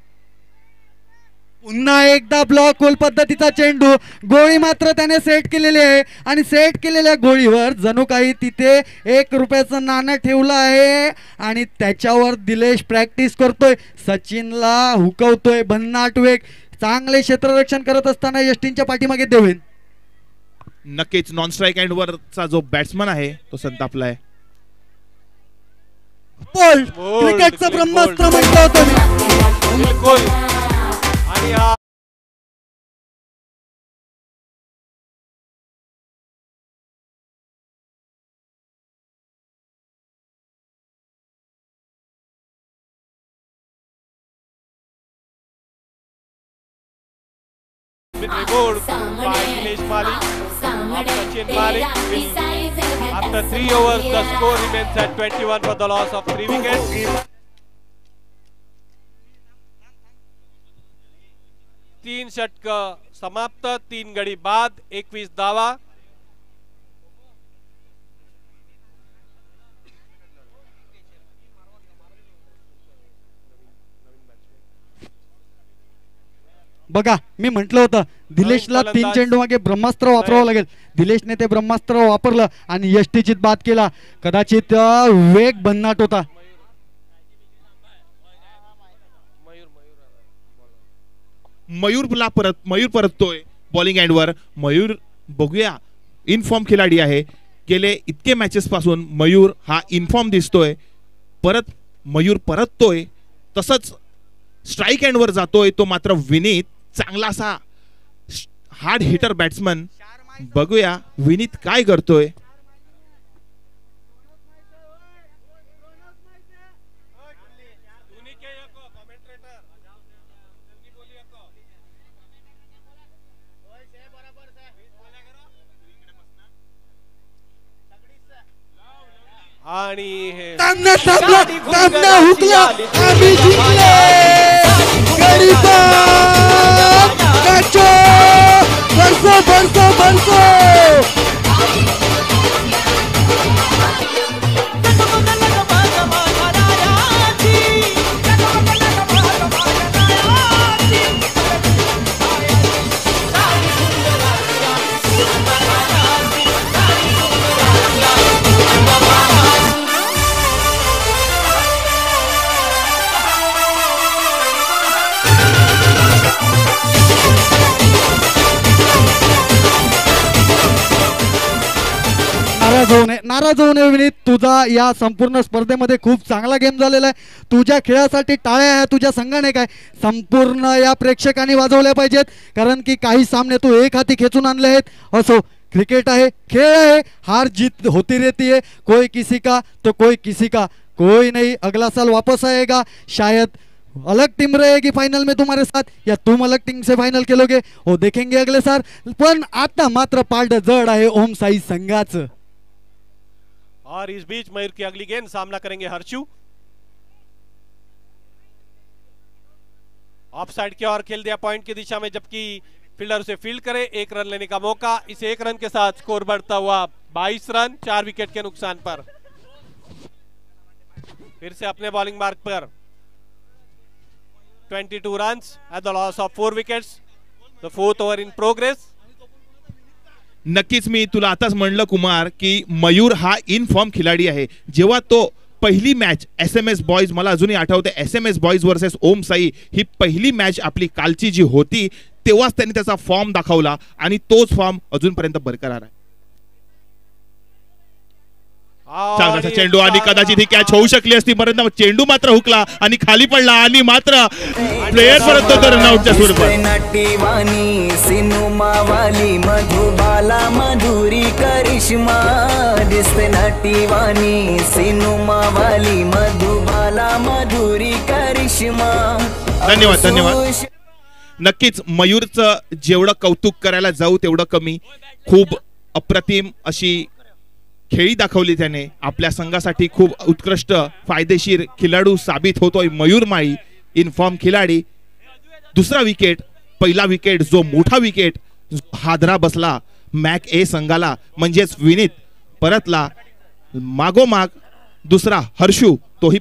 पुन्हा एकदा ब्लॉक होल पद्धतीचा चेंडू. गोळी मात्र त्याने सेट केलेली आहे आणि सेट केलेल्या गोळीवर जणू काही तिथे 1 रुपयाचं नाणं ठेवलं आहे आणि त्याच्यावर दिलेश प्रॅक्टिस करतोय. सचिनला हुकवतोय. भन्नाट वेग. चांगले क्षेत्ररक्षण करत असताना यष्टींच्या पाठीमागे देवेन. नक्कीच नॉन स्ट्राईक एंड वरचा जो बॅट्समन आहे तो संतापलाय. बोल्ड. क्रिकेटचं ब्रह्मास्त्र म्हटलं होतं मी. बिलकुल. आणि हा reward by Dinesh Malik after Sachin Malik will, after 3 overs the score remains at 21 for the loss of 3 wickets. 3 षटक समाप्त. 3 गडी बाद. 21 धावा. बघा मी म्हटलं होतं दिलेशला 3 चेंडू मागे ब्रह्मास्त्र वापरावं लागेल. दिलेशने ते ब्रह्मास्त्र वापरलं आणि यष्टीचित बाद केला. कदाचित वेग भन्नाट होता. मयूर परततोय बॉलिंग एंडवर. मयूर बघूया इनफॉर्म खिलाडी आहे. गेले इतके मॅचेस पासून मयूर हा इनफॉर्म दिसतोय. परत मयूर परततोय. तसंच स्ट्राईक एंडवर जातोय तो मात्र विनीत. चांगला असा हार्ड हिटर बॅट्समन. बघूया विनीत काय करतोय. आणि हे सामना हुकला. आम्ही जिंकले. गडी बाद. नाराज होऊ नये विनीत. तुझा या संपूर्ण स्पर्धेमध्ये खूप चांगला गेम झालेला आहे. तुझ्या खेळासाठी टाळ्या ह्या तुझ्या संघाने काय संपूर्ण या प्रेक्षकांनी वाजवल्या पाहिजेत, कारण की काही सामने तू एक हाती खेचून आणले आहेत. असो, क्रिकेट आहे, खेळ आहे, हार जीत होती रहती है, कोई किसी का तो कोई किसी का, कोई नहीं अगला साल वापस आएगा, शायद अलग टीम रहेगी फाइनल में तुम्हारे साथ या तुम अलग टीम से फाइनल खेलोगे, वो देखेंगे अगले साल. पण आता मात्र पारड जड आहे ओम साई संघाचं. और इस बीच मयूर की अगली गेंद सामना करेंगे हर्षु. ऑफ साइड की ओर खेल दिया पॉइंट की दिशा में, जबकि फील्डर उसे फील्ड करे. 1 रन लेने का मौका. इस 1 रन के साथ स्कोर बढ़ता हुआ 22 रन 4 विकेट के नुकसान पर. फिर से अपने bowling mark per 22 runs at the loss of 4 wickets. The 4th over in progress. नक्कीच मी तुला आताच म्हणलं कुमार की मयूर हा इन फॉर्म खिलाडी आहे. जेव्हा तो पहिली मॅच SMS बॉयज, मला अजूनही आठवते SMS बॉयज वर्सेस ओम साई, ही पहिली मॅच आपली कालची जी होती तेव्हाच त्यांनी त्याचा फॉर्म दाखवला आणि तोच फॉर्म अजूनपर्यंत बरकरार आहे. चांगला चेंडू आणि कदाचित ही कॅच होऊ शकली असती, परंतु चेंडू मात्र हुकला आणि खाली पडला आणि मात्र प्लेयर परत तो रनआउटच्या स्वरूपात. नटीवाणी सिनेमावाली मधुबाला मधुरी करिश्मा दिसते. नटीवाणी सिनेमावाली मधुबाला मधुरी करिश्मा. धन्यवाद धन्यवाद. नक्कीच मयूरचं जेवढं कौतुक करायला जाऊ तेवढं कमी. खूप अप्रतिम अशी खेळी दाखवली त्याने. आपल्या संघासाठी खूप उत्कृष्ट फायदेशीर खेळाडू साबित होतोय मयूर माळी, इन फॉर्म खिलाडी. दुसरा विकेट, पहिला विकेट जो मोठा विकेट हादरा बसला मॅक ए संघाला, म्हणजेच विनीत परतला. मागोमाग दुसरा हर्षू तोही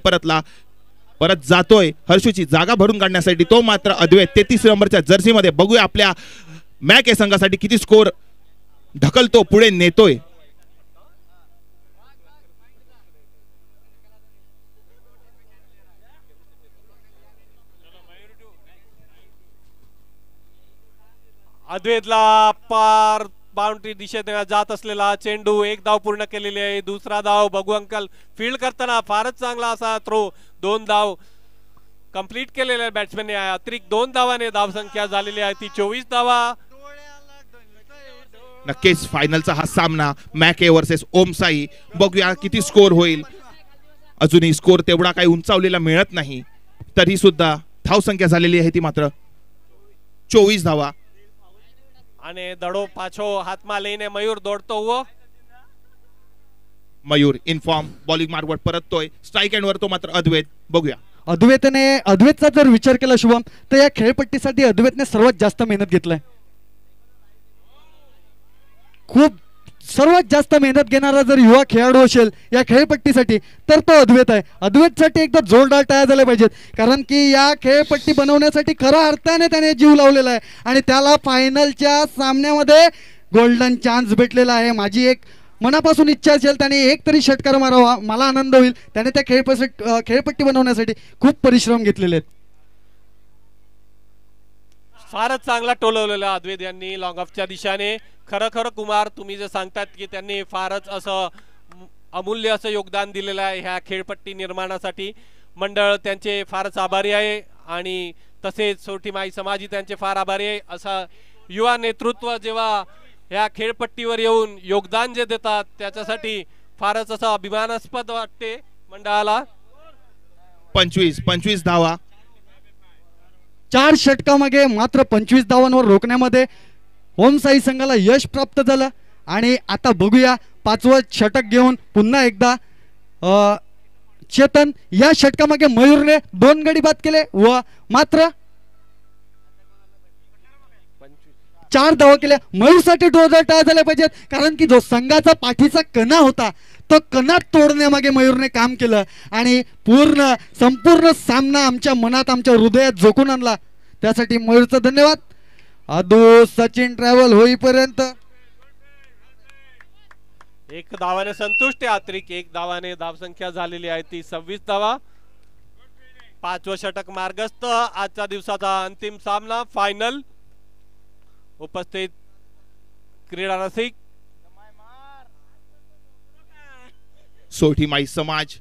परत जातोय हर्षूची जागा भरून काढण्यासाठी. तो मात्र अद्वैत 33 नंबरच्या जर्सीमध्ये. बघूया आपल्या मॅक ए संघासाठी किती स्कोर ढकलतो, पुढे नेतोय. अद्वैतला पार बाउंड्री दिशेने जात असलेला चेंडू. 1 धाव पूर्ण केलेली आहे. दुसरा धाव बघू अंकल फील्ड करताना फारच चांगला असा थ्रो. 2 धाव कंप्लीट केलेल्या बॅट्समॅनने. अतिरिक्त 2 धावाने धावसंख्या झालेली आहे ती 24 धावा. नक्कीच फायनलचा हा सामना मॅक ए वर्सेस ओम साई. बघूया किती स्कोर होईल. अजूनही स्कोर तेवढा काही उंचावलेला मिळत नाही, तरी सुद्धा धावसंख्या झालेली आहे ती मात्र 24 धावा. અને દડો પાછો હાથમાં લઈને મયુર દોડતો હુઓ. मयूर इन फॉर्म बॉलिंग मार्गवर परततोय. स्ट्राइक एंड वर तो मात्र अद्वैत. बघूया अद्वैतचा जर विचार केला शुभम, तर या खेळपट्टीसाठी अद्वैतने सर्वात जास्त मेहनत घेतलाय. खूप सर्वात जास्त मेहनत घेणारा जर युवा खेळाडू असेल या खेळपट्टीसाठी तर तो अद्वैत आहे. अद्वैतसाठी एकदा जोरदार टाळ्या झाल्या पाहिजेत, कारण की या खेळपट्टी बनवण्यासाठी खऱ्या अर्थाने त्याने जीव लावलेला आहे आणि त्याला फायनलच्या सामन्यामध्ये गोल्डन चान्स भेटलेला आहे. माझी एक मनापासून इच्छा असेल त्याने एक तरी षटकार मारावा, मला आनंद होईल. त्याने त्या खेळपट्टी बनवण्यासाठी खूप परिश्रम घेतलेले आहेत. फारच चांगला टोलवलेला अद्वैत यांनी लॉंग ऑफच्या दिशेने. खरं कुमार तुम्ही जे सांगतात की त्यांनी फारच असं अमूल्य असं योगदान दिलेलं आहे ह्या खेळपट्टी निर्माणासाठी. मंडळ त्यांचे फारच आभारी आहे आणि तसेच सोरठी माई समाजही त्यांचे फार आभारी आहे. असा युवा नेतृत्व जेव्हा ह्या खेळपट्टीवर येऊन योगदान जे देतात त्याच्यासाठी फारच असं अभिमानास्पद वाटते मंडळाला. 25 धावा. 4 षटकामागे मात्र 25 धावांवर रोखण्यामध्ये ओम साई संघाला यश प्राप्त झालं. आणि आता बघूया 5वं षटक घेऊन पुन्हा एकदा चेतन. या षटकामागे मयूरने 2 गडी बाद केले व मात्र 4 धावा केल्या. मयूरसाठी जोरदार टाळ्या झाल्या पाहिजेत, कारण की जो संघाचा पाठीचा कणा होता तो कणा तोडण्यामागे मयूरने काम केलं आणि संपूर्ण सामना आमच्या मनात आमच्या हृदयात झोकून आणला. त्यासाठी मयूरचं धन्यवाद. सचिन ट्रॅव्हल होईपर्यंत 1 धावाने संतुष्ट आहे. अतिरिक्त 1 धावाने धावसंख्या झालेली आहे ती 26 धावा. 5वं षटक मार्गस्थ. आजच्या दिवसाचा अंतिम सामना फायनल. उपस्थित क्रीडा रसिक सोरठी माई समाज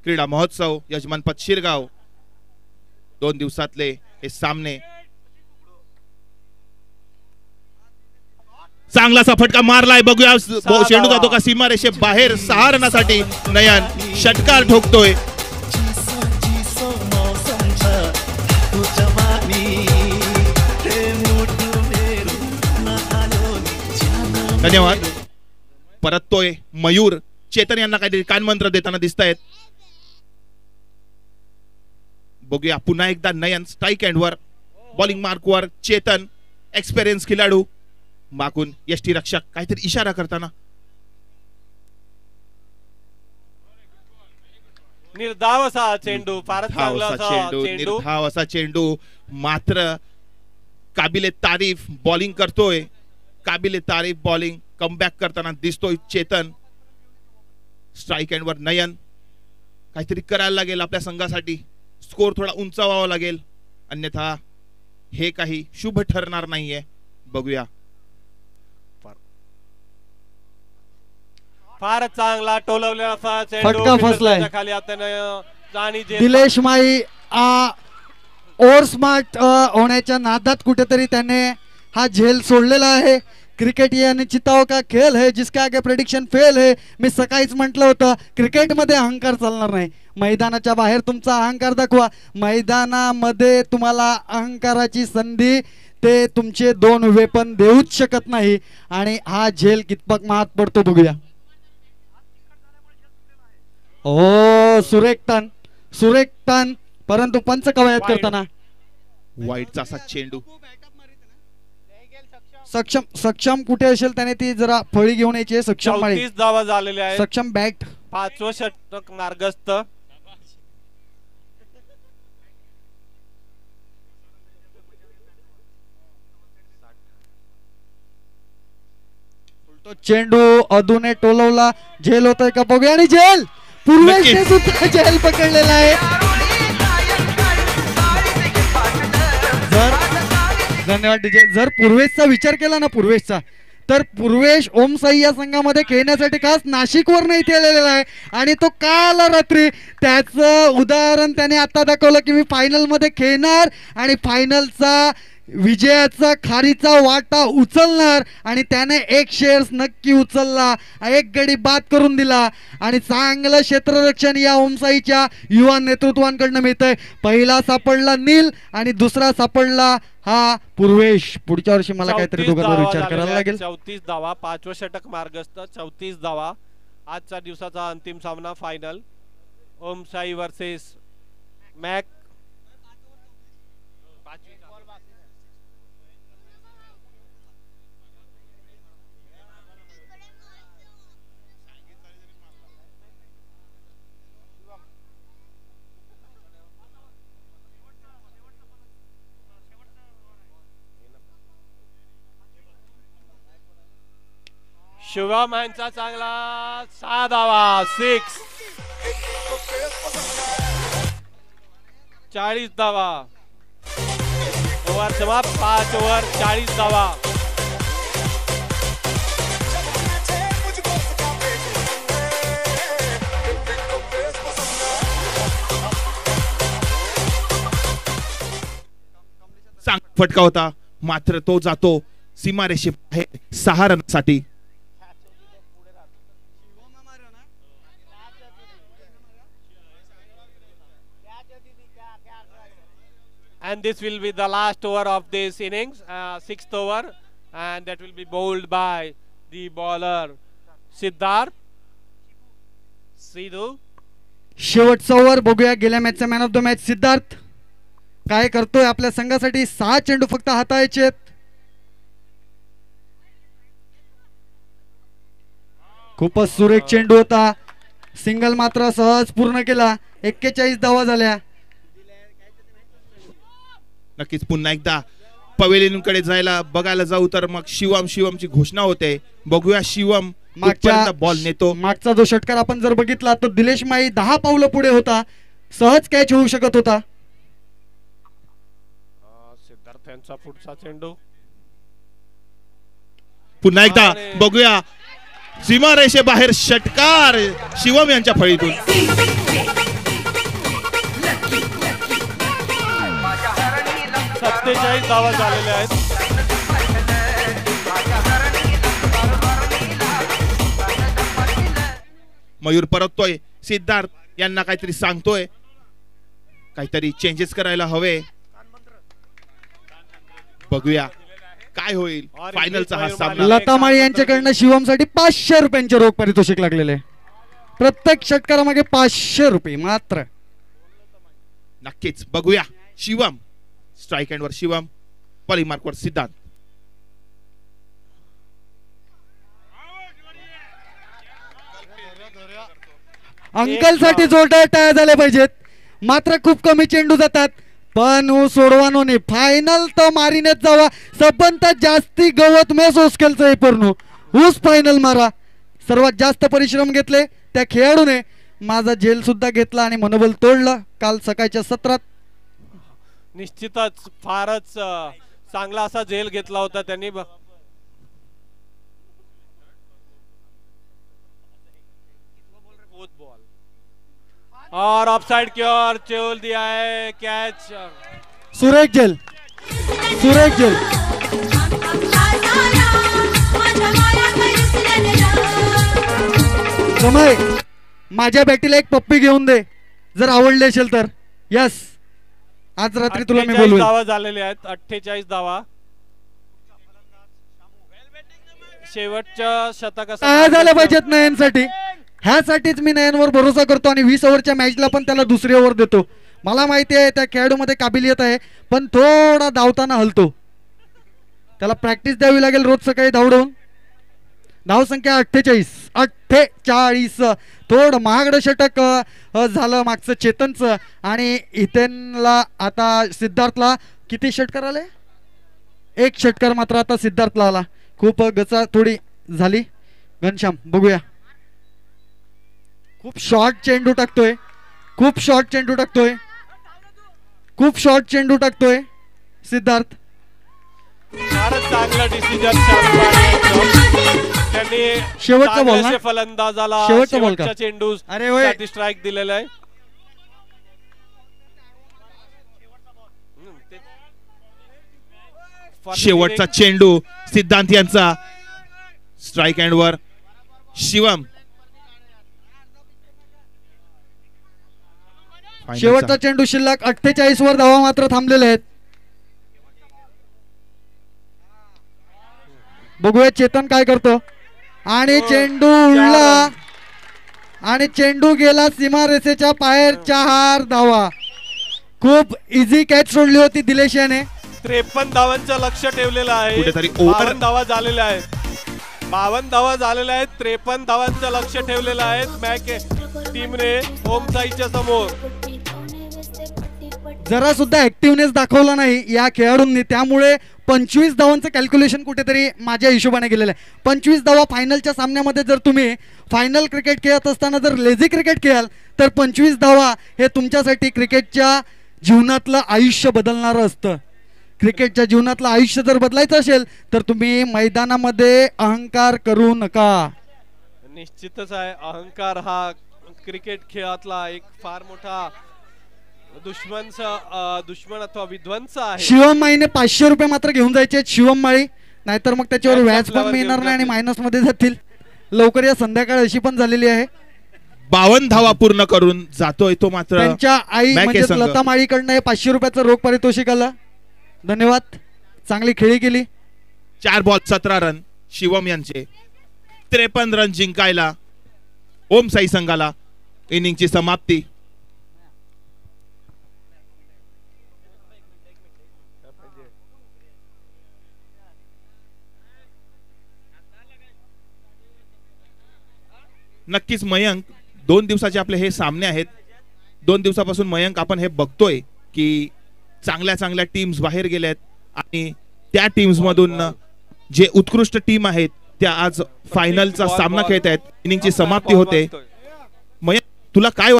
क्रीडा महोत्सव यजमानपद शिरगाव 2 दिवसातले हे सामने. चांगलासा फटका मारलाय, बघूया चेंडू जातो का सीमारेषे बाहेर. 6 रनासाठी नयन षटकार ठोकतोय. धन्यवाद. परततोय मयूर. चेतन यांना काहीतरी कानमंत्र देताना दिसत आहेत. बघूया पुन्हा एकदा नयन स्ट्राईक एंडवर बॉलिंग मार्कवर. चेतन एक्सपिरियन्स खेळाडू मागून यष्टी रक्षक काहीतरी इशारा करताना. निर्धाव असा चेंडू, फारच चांगला चेंडू, निर्धाव असा चेंडू. मात्र काबिले तारीफ बॉलिंग करतोय. काबिले तारीफ बॉलिंग कमबॅक करताना दिसतोय चेतन. स्ट्राईक एंडवर नयन. काहीतरी करायला लागेल आपल्या संघासाठी. स्कोर थोडा उंचावावा लागेल, अन्यथा हे काही शुभ ठरणार नाहीये. बघूया. फार चांगला टोलवलेला असा फटका फसलाय. खाली आता दिलेश माई ओव्हर स्मार्ट होण्याच्या नादात कुठेतरी त्याने हा झेल सोडलेला आहे. क्रिकेट ये अनिश्चितताओं का खेळ है, जिसके आगे प्रेडिक्शन फेल है. मी सकाळीच म्हटलं होतं क्रिकेटमध्ये अहंकार चालणार नाही. मैदानाच्या बाहेर तुमचा अहंकार दाखवा, मैदानामध्ये तुम्हाला अहंकाराची संधी ते तुमचे 2 वेपन देऊच शकत नाही. आणि हा झेल कितपत महाग पडतो बघूया. हो सुरेख टन परंतु पंच कवायत करताना वाईटचा असा चेंडू. सक्षम कुठे असेल त्याने ती जरा फळी घेऊन यायची. सक्षम 34 धावा झालेल्या आहेत. सक्षम बॅट 5वं षटक मार्गस्थ. तो चेंडू अधूने टोलवला. झेल होतोय का बघूया. आणि झेल पूर्वेशने सुद्धा झेल पकडलेला आहे. धन्यवाद डीजे. जर पूर्वेशचा विचार केला ना पूर्वेशचा, तर पूर्वेश ओम साई या संघामध्ये खेळण्यासाठी खास नाशिकवरून इथे आलेला आहे. आणि तो काल रात्री त्याचं उदाहरण त्याने आता दाखवलं की मी फायनल मध्ये खेळणार आणि फायनलचा विजयाचा खारीचा वाटा उचलणार. आणि त्याने 1 शेअर्स नक्की उचलला, 1 गडी बाद करून दिला. आणि चांगलं क्षेत्ररक्षण या ओमसाईच्या युवा नेतृत्वांकडनं मिळतंय. पहिला सापडला नील आणि दुसरा सापडला हा पूर्वेश. पुढच्या वर्षी मला काहीतरी दोघांवर विचार करायला लागेल. 34 धावा, 5वं षटक मार्गस्थ. 34 धावा. आजच्या दिवसाचा अंतिम सामना final Om Sai versus Mac. Shivam यांचा चांगला 6 धावा. 6. 40 धावा. ओव्हर समाप्त. 5 ओव्हर 40 धावा. चांगला फटका होता, मात्र तो जातो सीमारेषे बाहेर 6 रनसाठी. And this will be the last over of this innings, 6th over, and that will be bowled by the bowler Siddharth Sidhu. शेवटचा ओव्हर बघूया. गेल्या मॅचचा man of the match Siddharth काय करतोय आपल्या संघासाठी. 6 चेंडू फक्त हाताळायचे. खूपच सुरेख चेंडू होता. सिंगल मात्र सहज पूर्ण केला. 41 धावा झाल्या. नक्कीच पुन्हा एकदा पवेलियनकडे जायला बघायला जाऊ तर मग शिवमची घोषणा होते. बघूया शिवम मागच्या बॉल नेतो. मागचा जो षटकार आपण जर बघितला तर दिलेश माई 10 पावलं पुढे होता. सहज कॅच होऊ शकत होता. सिद्धार्थ यांचा पुढचा चेंडू पुन्हा एकदा बघूया. सीमारेषे बाहेर षटकार शिवम यांच्या फळीतून. 47 धावा झालेल्या आहेत. मयूर परततोय, सिद्धार्थ यांना काहीतरी सांगतोय, काहीतरी चेंजेस करायला हवे. बघूया काय होईल फायनलचा हा सामना. लता माळी यांच्याकडनं शिवमसाठी 500 रुपयांचे रोख पारितोषिक लागलेले. प्रत्येक षटकारामागे 500 रुपये मात्र. नक्कीच बघूया. शिवम स्ट्राईक एंड वर शिवम, पॉलीमार्क वर सिद्धांत. अंकल साठी जोरदार टाळ्या झाल्या पाहिजेत. मात्र खूप कमी चेंडू जातात, पण सोडवानो नाही. फायनल तर मारीनेच जावा. सबंत जास्ती गवत मेस ओस्केलचं हे पूर्ण ऊस फायनल मारा. सर्वात जास्त परिश्रम घेतले त्या खेळाडूने. माझा झेल सुद्धा घेतला आणि मनोबल तोडलं काल सकाळच्या सत्रात. निश्चितच फारच चांगला असा झेल घेतला होता त्यांनी. और ऑफसाइड की ओर चोल दिया है कैच. सुरेख झेल, सुरेख झेल. समय माझ्या बॅटीला एक पप्पी घेऊन दे जर आवडली असेल तर. यस, आज रात्री तुला मी बोलवेन. धावा झालेल्या आहेत. 48 धावा. शेवटच्या शतकासाठी काय झालं पाहिजेत नयनसाठी. ह्यासाठीच मी नयनवर भरोसा करतो आणि 20 ओव्हरच्या मॅचला पण त्याला दुसरी ओव्हर देतो. मला माहिती आहे त्या खेळाडूमध्ये काबिलियत आहे, पण थोडा धावताना हलतो. त्याला प्रॅक्टिस द्यावी लागेल रोज सकाळी धावून. धाव संख्या 48. थोडं महागडं षटक झालं मागचं चेतनचं. आणि इथेनला आता सिद्धार्थला किती षटकार आले? 1 षटकार मात्र आता सिद्धार्थला आला. खूप गचा थोडी झाली. घनश्याम बघूया. खूप शॉर्ट चेंडू टाकतोय, खूप शॉर्ट चेंडू टाकतोय, खूप शॉर्ट चेंडू टाकतोय सिद्धार्थ. फारच चांगला डिसिजन त्यांनी. शेवटचा बॉल ना, फलंदाजाला शेवटचा बॉल का? चेंडू अरे होय, स्ट्राईक दिलेला आहे. शेवटचा चेंडू सिद्धांत यांचा. स्ट्राईक एंड वर शिवम. शेवटचा चेंडू शिल्लक. 48 वर धावा मात्र थांबलेले आहेत. बघूया चेतन काय करतो. आणि चेंडू उडला आणि चेंडू गेला सीमारेषेच्या बाहेर. 4 धावा. खूप इझी कॅच सोडली होती दिलेश याने. 53 धावांचं लक्ष ठेवलेलं आहे. कुठेतरी 52 धावा झालेल्या आहेत. 52 धावा झालेल्या आहेत. 53 धावांचं लक्ष ठेवलेलं आहे मॅच टीमने ओमसाईच्या समोर. जरा सुद्धा ऍक्टिव्हनेस दाखवला नाही या खेळाडूंनी. त्यामुळे 25 धावांचं कॅल्क्युलेशन कुठेतरी माझ्या हिशोबाने गेलेलं आहे. 25 धावा फायनलच्या सामन्यामध्ये जर तुम्ही फायनल क्रिकेट खेळत असताना जर लेझी क्रिकेट खेळाल तर 25 धावा हे तुमच्यासाठी क्रिकेटच्या जीवनातलं आयुष्य बदलणारं असतं. क्रिकेटच्या जीवनातलं आयुष्य जर बदलायचं असेल तर तुम्ही मैदानामध्ये अहंकार करू नका. निश्चितच आहे. अहंकार हा क्रिकेट खेळातला एक फार मोठा दुश्मन अथवा विध्वंस आहे. शिवम माळीने 500 रुपये मात्र घेऊन जायचे शिवम माळी, नाहीतर मग त्याच्यावर व्याज पण मिळणार नाही आणि मायनस मध्ये जातील. लवकर या संध्याकाळ अशी पण झालेली आहे. 52 धावा पूर्ण करून जातोय तो मात्र. त्यांच्या आई म्हणजे लता माळीकडनं 500 रुपयाचं रोख पारितोषिक आलं. धन्यवाद, चांगली खेळी केली. 4 बॉल 17 रन शिवम यांचे. 53 रन जिंकायला ओमसाई संघाला. इनिंगची समाप्ती. नक्कीच मयंक, 2 दिवसाचे आपले हे सामने आहेत. 2 दिवसापासून मयंक आपण हे बघतोय की चांगल्या चांगल्या टीम्स बाहेर गेल्यात आणि त्या टीम्स मधून जे उत्कृष्ट टीम आहेत त्या आज फायनलचा सामना खेळत आहेत. इनिंगची समाप्ती होते. मयंक, तुला काय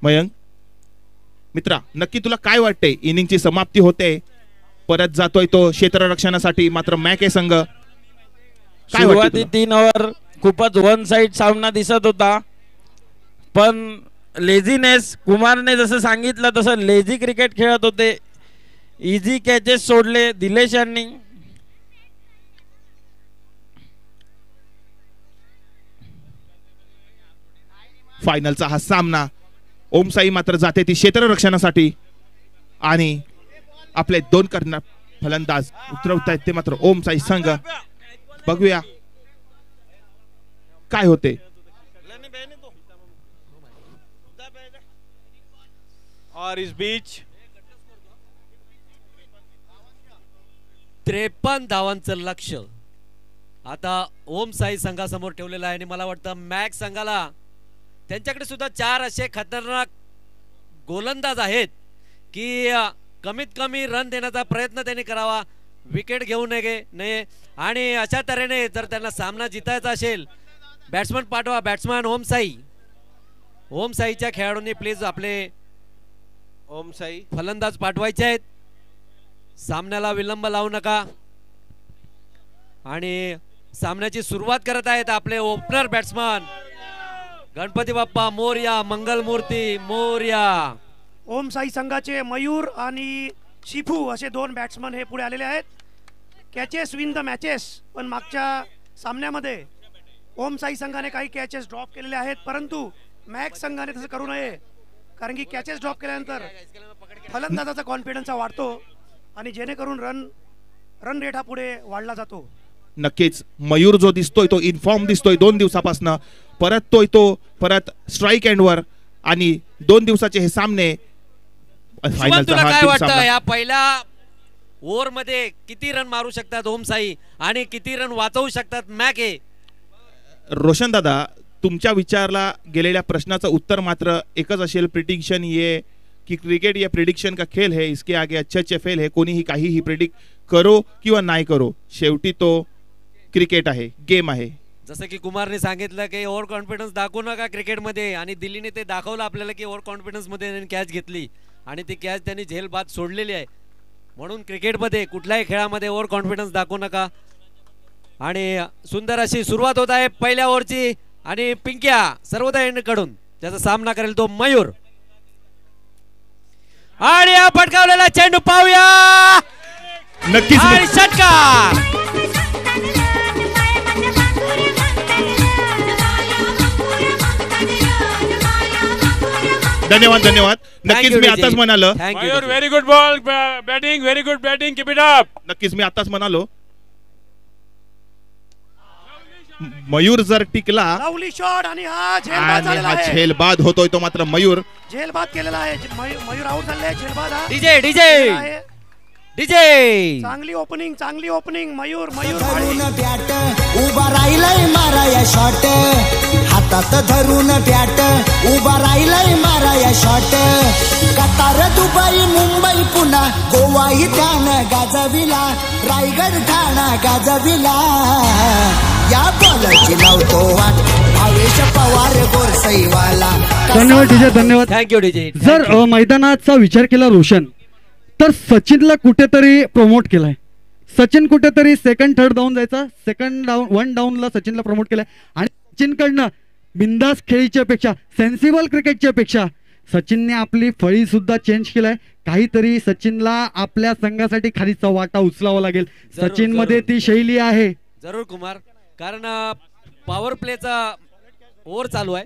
मयंक मित्रा, नक्की तुला काय वाटतंय? इनिंगची समाप्ती होते. परत जातोय तो क्षेत्ररक्षणासाठी, मात्र मॅके संघ काय सुरुवाती 3 ओव्हर खूपच वन साइड सामना दिसत होता, पण लेझीनेस, कुमारने जसं सांगितलं तसं लेझी क्रिकेट खेळत होते, इझी कॅचेस सोडले दिलेश यांनी. फायनलचा हा सामना, ओमसाई मात्र जाते ती क्षेत्ररक्षणासाठी आणि आपले 2 करणार फलंदाज उतरवतायत ते मात्र ओमसाई संघ. बघूया काय होते. और इस बीच 53 धावांचं लक्ष आता ओम साई संघासमोर ठेवलेलं आहे आणि मला वाटतं मॅक्स संघाला त्यांच्याकडे सुद्धा 4 असे खतरनाक गोलंदाज आहेत की कमीत कमी रन देण्याचा प्रयत्न त्यांनी करावा, विकेट घेऊ नये आणि अशा तऱ्हेने जर त्यांना सामना जिंकायचा असेल बॅट्समन पाठवा. बॅट्समन ओम साईच्या खेळाडूंनी प्लीज आपले ओमसाई फलंदाज पाठवायचे आहेत, सामन्याला विलंब लावू नका. आणि सामन्याची सुरुवात करत आहेत आपले ओपनर बॅट्समन गणपती बाप्पा मोरया, मंगलमूर्ती मोरया. ओम साई संघाचे मयूर आणि शिफू असे 2 बॅट्समन हे पुढे आलेले आहेत. कॅचेस विन द मॅचेस, पण मागच्या सामन्यामध्ये ओम साई संघाने काही कॅचेस ड्रॉप केलेले आहेत, परंतु मॅक्स संघाने तसं करू नये, कारण की कॅचेस ड्रॉप केल्यानंतर फलंदाजाचा कॉन्फिडन्स वाढतो आणि जेणेकरून रन रेट हा पुढे वाढला जातो. नक्कीच मयूर जो दिसतोय तो इन्फॉर्म दिसतोय 2 दिवसापासून, परत स्ट्राईक एंडवर आणि 2 दिवसाचे हे सामने. तुला काय वाटतं या पहिल्या ओव्हर मध्ये किती रन मारू शकतात ओम साई आणि किती रन वाचवू शकतात मॅके? रोशन दादा, तुमच्या विचारला गेलेल्या प्रश्नाचं उत्तर मात्र एकच असेल, प्रिडिक्शन ये कि क्रिकेट ये प्रिडिक्शन का खेल है, इसके आगे अच्छे फेल है, कोणीही काहीही प्रिडिक्ट करो किंवा नाही करो, शेवटी तो क्रिकेट आहे, गेम आहे. जसं की कुमारने सांगितलं की ओव्हर कॉन्फिडन्स दाखवू नका क्रिकेटमध्ये, आणि दिल्लीने ते दाखवलं आपल्याला की ओव्हर कॉन्फिडन्स मध्ये त्यांनी कॅच घेतली आणि ती कॅच त्यांनी झेलबाद सोडलेली आहे. म्हणून क्रिकेटमध्ये कुठल्याही खेळामध्ये ओव्हर कॉन्फिडन्स दाखवू नका. आणि सुंदर अशी सुरुवात होत आहे पहिल्या ओव्हरची आणि पिंक्या सर्वोदय कडून त्याचा सामना करेल तो मयूर. आणि हा पटकावलेला चेंडू पाहूया, नक्कीच आणि षटकार. धन्यवाद. नक्कीच मी आताच म्हणालो, Mayur very good ball batting, very good batting, keep it up. नक्कीच मी आताच म्हणालो, मयूर जर टिकला लवली शॉट आणि हा झेलबाद होतोय तो मात्र मयूर झेलबाद केलेला आहे. मयूर आउट झाले, झेलबाद हा डीजे चांगली ओपनिंग मयूर बॅट उभा राहिलाय माराया शॉट, हातात धरून बॅट उभा राहिलाय माराया शॉट. कतार दुबई मुंबई पुन्हा गोवाही त्यानं गाजविला, रायगड ठाणा गाजविला, या बॉलची लावतो वाट भावेश पवार गोरसईवाला. धन्यवाद डीजे, धन्यवाद. Thank you DJ. जर मैदानाचा विचार केला रोशन, तर सचिनला कुठेतरी प्रमोट केलाय. सचिन कुठेतरी सेकंड थर्ड डाऊन जायचा, वन डाऊनला सचिनला प्रमोट केलाय आणि सचिनकडनं बिंदास खेळीच्या पेक्षा, सेन्सिबल क्रिकेटच्या पेक्षा सचिनने आपली फळी सुद्धा चेंज केलाय. काहीतरी सचिनला आपल्या संघासाठी खालीचा वाटा उचलावा लागेल. सचिन मध्ये ती शैली आहे. जरूर कुमार, कारण पॉवर प्लेचा ओव्हर चालू आहे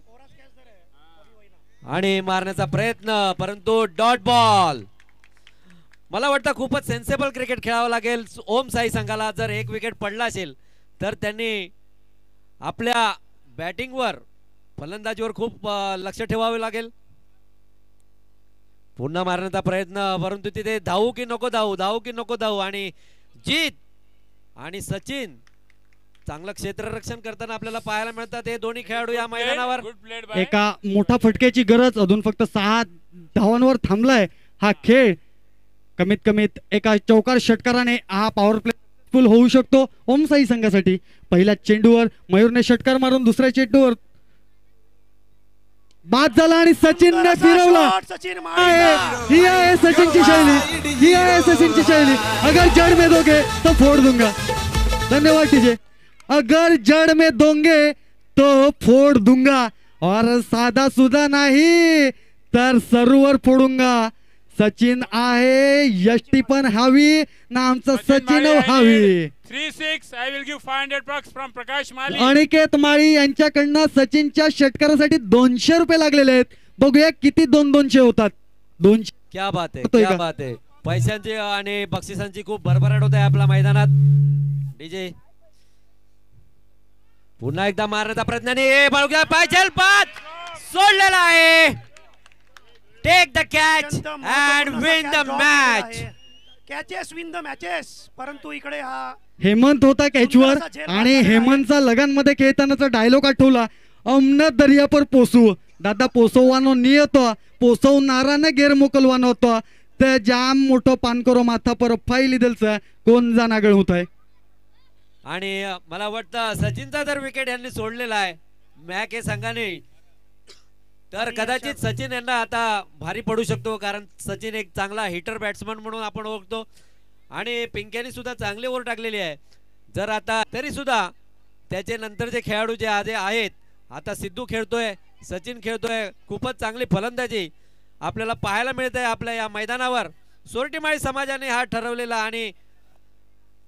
आणि मारण्याचा प्रयत्न, परंतु डॉट बॉल. मला वाटतं खूपच सेन्सेबल क्रिकेट खेळावं लागेल ओम साई संघाला. जर एक विकेट पडला असेल तर त्यांनी आपल्या बॅटिंगवर, फलंदाजीवर खूप लक्ष ठेवावे लागेल. पुन्हा मारण्याचा प्रयत्न, परंतु तिथे धावू की नको धावू, आणि जीत आणि सचिन चांगलं क्षेत्ररक्षण करताना आपल्याला पाहायला मिळतात हे दोन्ही खेळाडू या मैदानावर. एका मोठा फटक्याची गरज, अजून फक्त 6 धावांवर थांबलाय हा खेळ. कमीत कमीत एका चौकार षटकाराने हा पॉवर प्ले फुल होऊ शकतो ओम साई संघासाठी. पहिल्या चेंडूवर मयूरने षटकार मारून दुसऱ्या चेंडूवर बाद झाला आणि सचिनने फिरवला. सचिन ही आहे सचिनची शैली, ही आहे सचिनची शैली. अगर जड़ में दोगे तो फोड़ दूंगा. धन्यवाद टीजे. अगर जड़ में दोगे तो फोड़ दूंगा और साधा सुधा नाही तर सर्वर फोडूंगा. सचिन आहे, यष्टी पण हवी ना, आमचा सचिन हवी. 3-6 I will give 500 bucks from Prakash Mali. Aniket माळी यांच्याकडनं सचिनच्या षटकारासाठी 200 रुपये लागलेले आहेत. बघूया किती 200 होतात. 200. क्या बात आहे, क्या बात आहे. पैशांची आणि बक्षिसांची खूप भरभराट होत आहे आपल्या मैदानात. डीजे पुन्हा एकदा मारण्याचा प्रयत्न नाही. बघूया पायचल पात सोडलेला आहे. Take the catch and win the match. Catches win the matches. परंतु इकडे हा हेमंत होता कॅचवर आणि हेमंतचा लगानमध्ये खेळतानाचा डायलॉग आठवला. अमन दर्या पर पोसू दादा पोसवવાનો नियत पोसवणाराने गेर मोकलवानो होतो. ते जाम मोठं पान करो माथा पर फाईल दिलचं कोण जानागळ होत आहे. आणि मला वाटतं सचिनचा जर विकेट यांनी सोडलेला आहे मॅक हे संघाने तर कदाचित सचिन यांना आता भारी पडू शकतो. कारण सचिन एक चांगला हिटर बॅट्समन म्हणून आपण ओळखतो आणि पिंक्याने सुद्धा चांगली ओव्हर टाकलेली आहे. जर आता तरी सुद्धा त्याचे नंतरचे खेळाडू जे आहेत, आता सिद्धू खेळतोय, सचिन खेळतोय, खूपच चांगली फलंदाजी आपल्याला पाहायला मिळत आहे आपल्या या मैदानावर. सोरटीमाळी समाजाने हा ठरवलेला आणि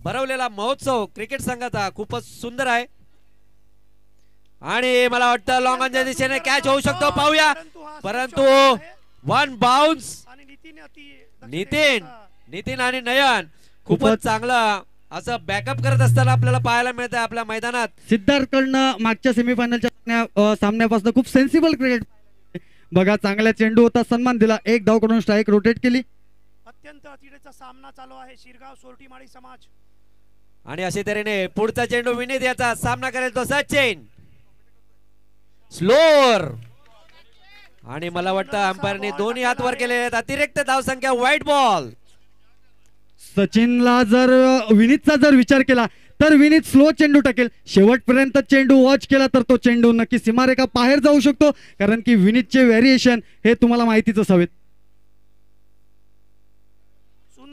भरवलेला महोत्सव क्रिकेट संघाचा खूपच सुंदर आहे. आणि मला वाटतं लॉंग ऑनच्या दिशेने कॅच होऊ शकतो, पाहूया. परंतु वन बाउन्स. नितीन आणि नयन खूपच चांगला असं बॅकअप करत असताना आपल्याला पाहायला मिळत आहे आपल्या मैदानात. सिद्धार्थकडनं मागच्या सेमीफायनलच्या सामन्यापासून खूप सेन्सिबल क्रिकेट बघा. चांगला चेंडू होता, सन्मान दिला, एक धाव करून स्ट्राईक रोटेट केली. अत्यंत अतिरेचा सामना चालू आहे शिरगाव सोरटीमाळी समाज. आणि अशा तऱ्हेने पुढचा चेंडू विनीत याचा सामना करेल तो सचिन. स्लोअर आणि मला वाटतं अंपायरने दोन्ही हात वर केले आहेत. अतिरिक्त धावसंख्या व्हाईट बॉल. सचिनला जर विनीतचा जर विचार केला तर विनीत स्लो चेंडू टाकेल. शेवटपर्यंत चेंडू वॉच केला तर तो चेंडू नक्की सीमारेखा बाहेर जाऊ शकतो. कारण की विनीतचे व्हेरिएशन हे तुम्हाला माहितीच असावेत.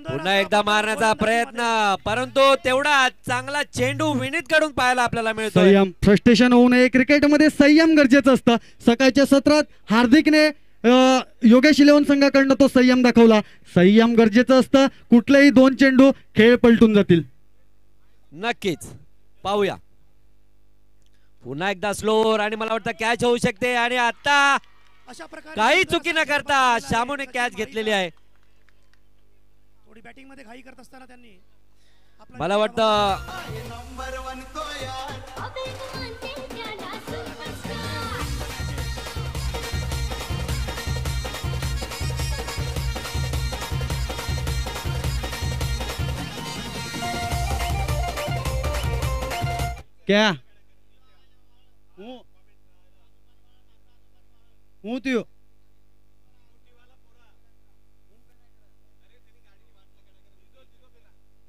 पुन्हा एकदा मारण्याचा प्रयत्न परंतु तेवढा चांगला चेंडू विनीत कडून पाहायला आपल्याला मिळतो. संयम, फ्रस्ट्रेशन होऊ नये. क्रिकेटमध्ये संयम गरजेचं असतं. सकाळच्या सत्रात हार्दिकने योगेश इलेव्हन संघाकडनं तो संयम दाखवला. संयम गरजेचं असतं. कुठलेही 2 चेंडू खेळ पलटून जातील. नक्कीच पाहूया. पुन्हा एकदा स्लोअर आणि मला वाटतं कॅच होऊ शकते. आणि आता काही चुकी न करता शामूने कॅच घेतलेली आहे. थोडी बॅटिंग मध्ये घाई करत असताना त्यांनी मला वाटतं क्या हूँ त्यो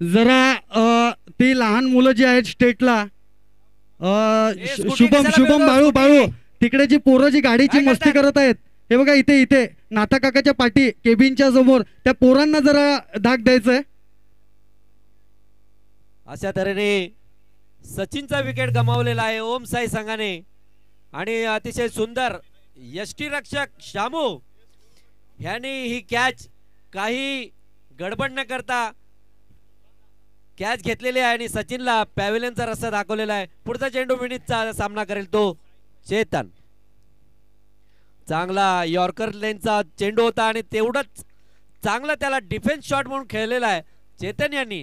जरा ती लहान मुलं जी आहेत स्टेटला शुभम बाळू तिकडे जी पोरं जी गाडीची मस्ती करत आहेत हे बघा इथे नाथा काकाच्या पाठी केबिनच्या समोर त्या पोरांना जरा धाक द्यायचंय. अशा तऱ्हेने सचिनचा विकेट गमावलेला आहे ओम साई संघाने. आणि अतिशय सुंदर यष्टीरक्षक शामू ह्याने ही कॅच काही गडबड न करता कॅच घेतलेली आहे आणि सचिनला पॅव्हिलियनचा रस्ता दाखवलेला आहे. पुढचा चेंडू विनीतचा सामना करेल तो चेतन. चांगला यॉर्कर लेनचा चेंडू होता आणि तेवढंच चांगला त्याला डिफेन्स शॉट म्हणून खेळलेला आहे चेतन यांनी.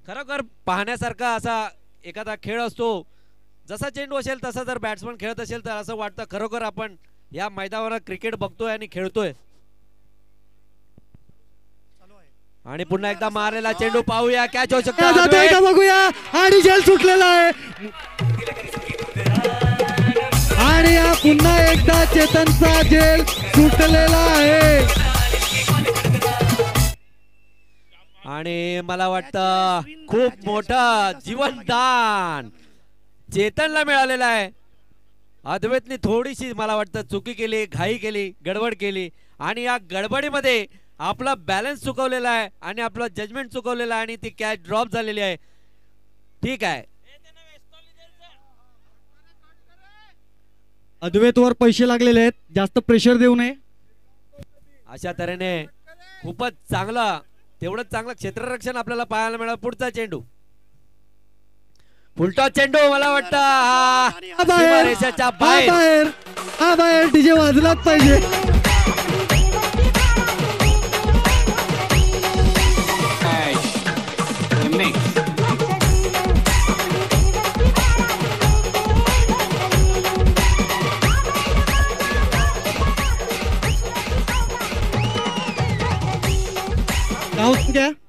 खरोखर पाहण्यासारखा असा एखादा खेळ असतो. जसा चेंडू असेल तसा जर बॅट्समन खेळत असेल तर असं वाटतं खरोखर आपण या मैदानावर क्रिकेट बघतोय आणि खेळतोय. आणि पुन्हा एकदा मारलेला चेंडू पाहूया कॅच होऊ शकतो बघूया. आणि जेल सुटलेला आहे आणि पुन्हा एकदा चेतनचा जेल सुटलेला आहे. आणि मला वाटतं खूप मोठं जीवनदान चेतनला मिळालेलं आहे. अद्वैतने थोडीशी मला वाटतं चुकी केली, घाई केली, गडबड केली आणि या गडबडीमध्ये आपला बॅलन्स चुकवलेला आहे आणि आपला जजमेंट चुकवलेला आहे आणि ती कॅच ड्रॉप झालेली आहे. ठीक आहे, अद्वैतवर पैसे लागलेले आहेत, जास्त प्रेशर देऊ नये. अशा तऱ्हेने खूपच चांगला, तेवढंच चांगलं क्षेत्ररक्षण आपल्याला पाहायला मिळालं. पुढचा चेंडू, फुलटॉस चेंडू, मला वाटतं सीमारेषेच्या बाहेर. हा बाहेर डीजे वाजलाच पाहिजे.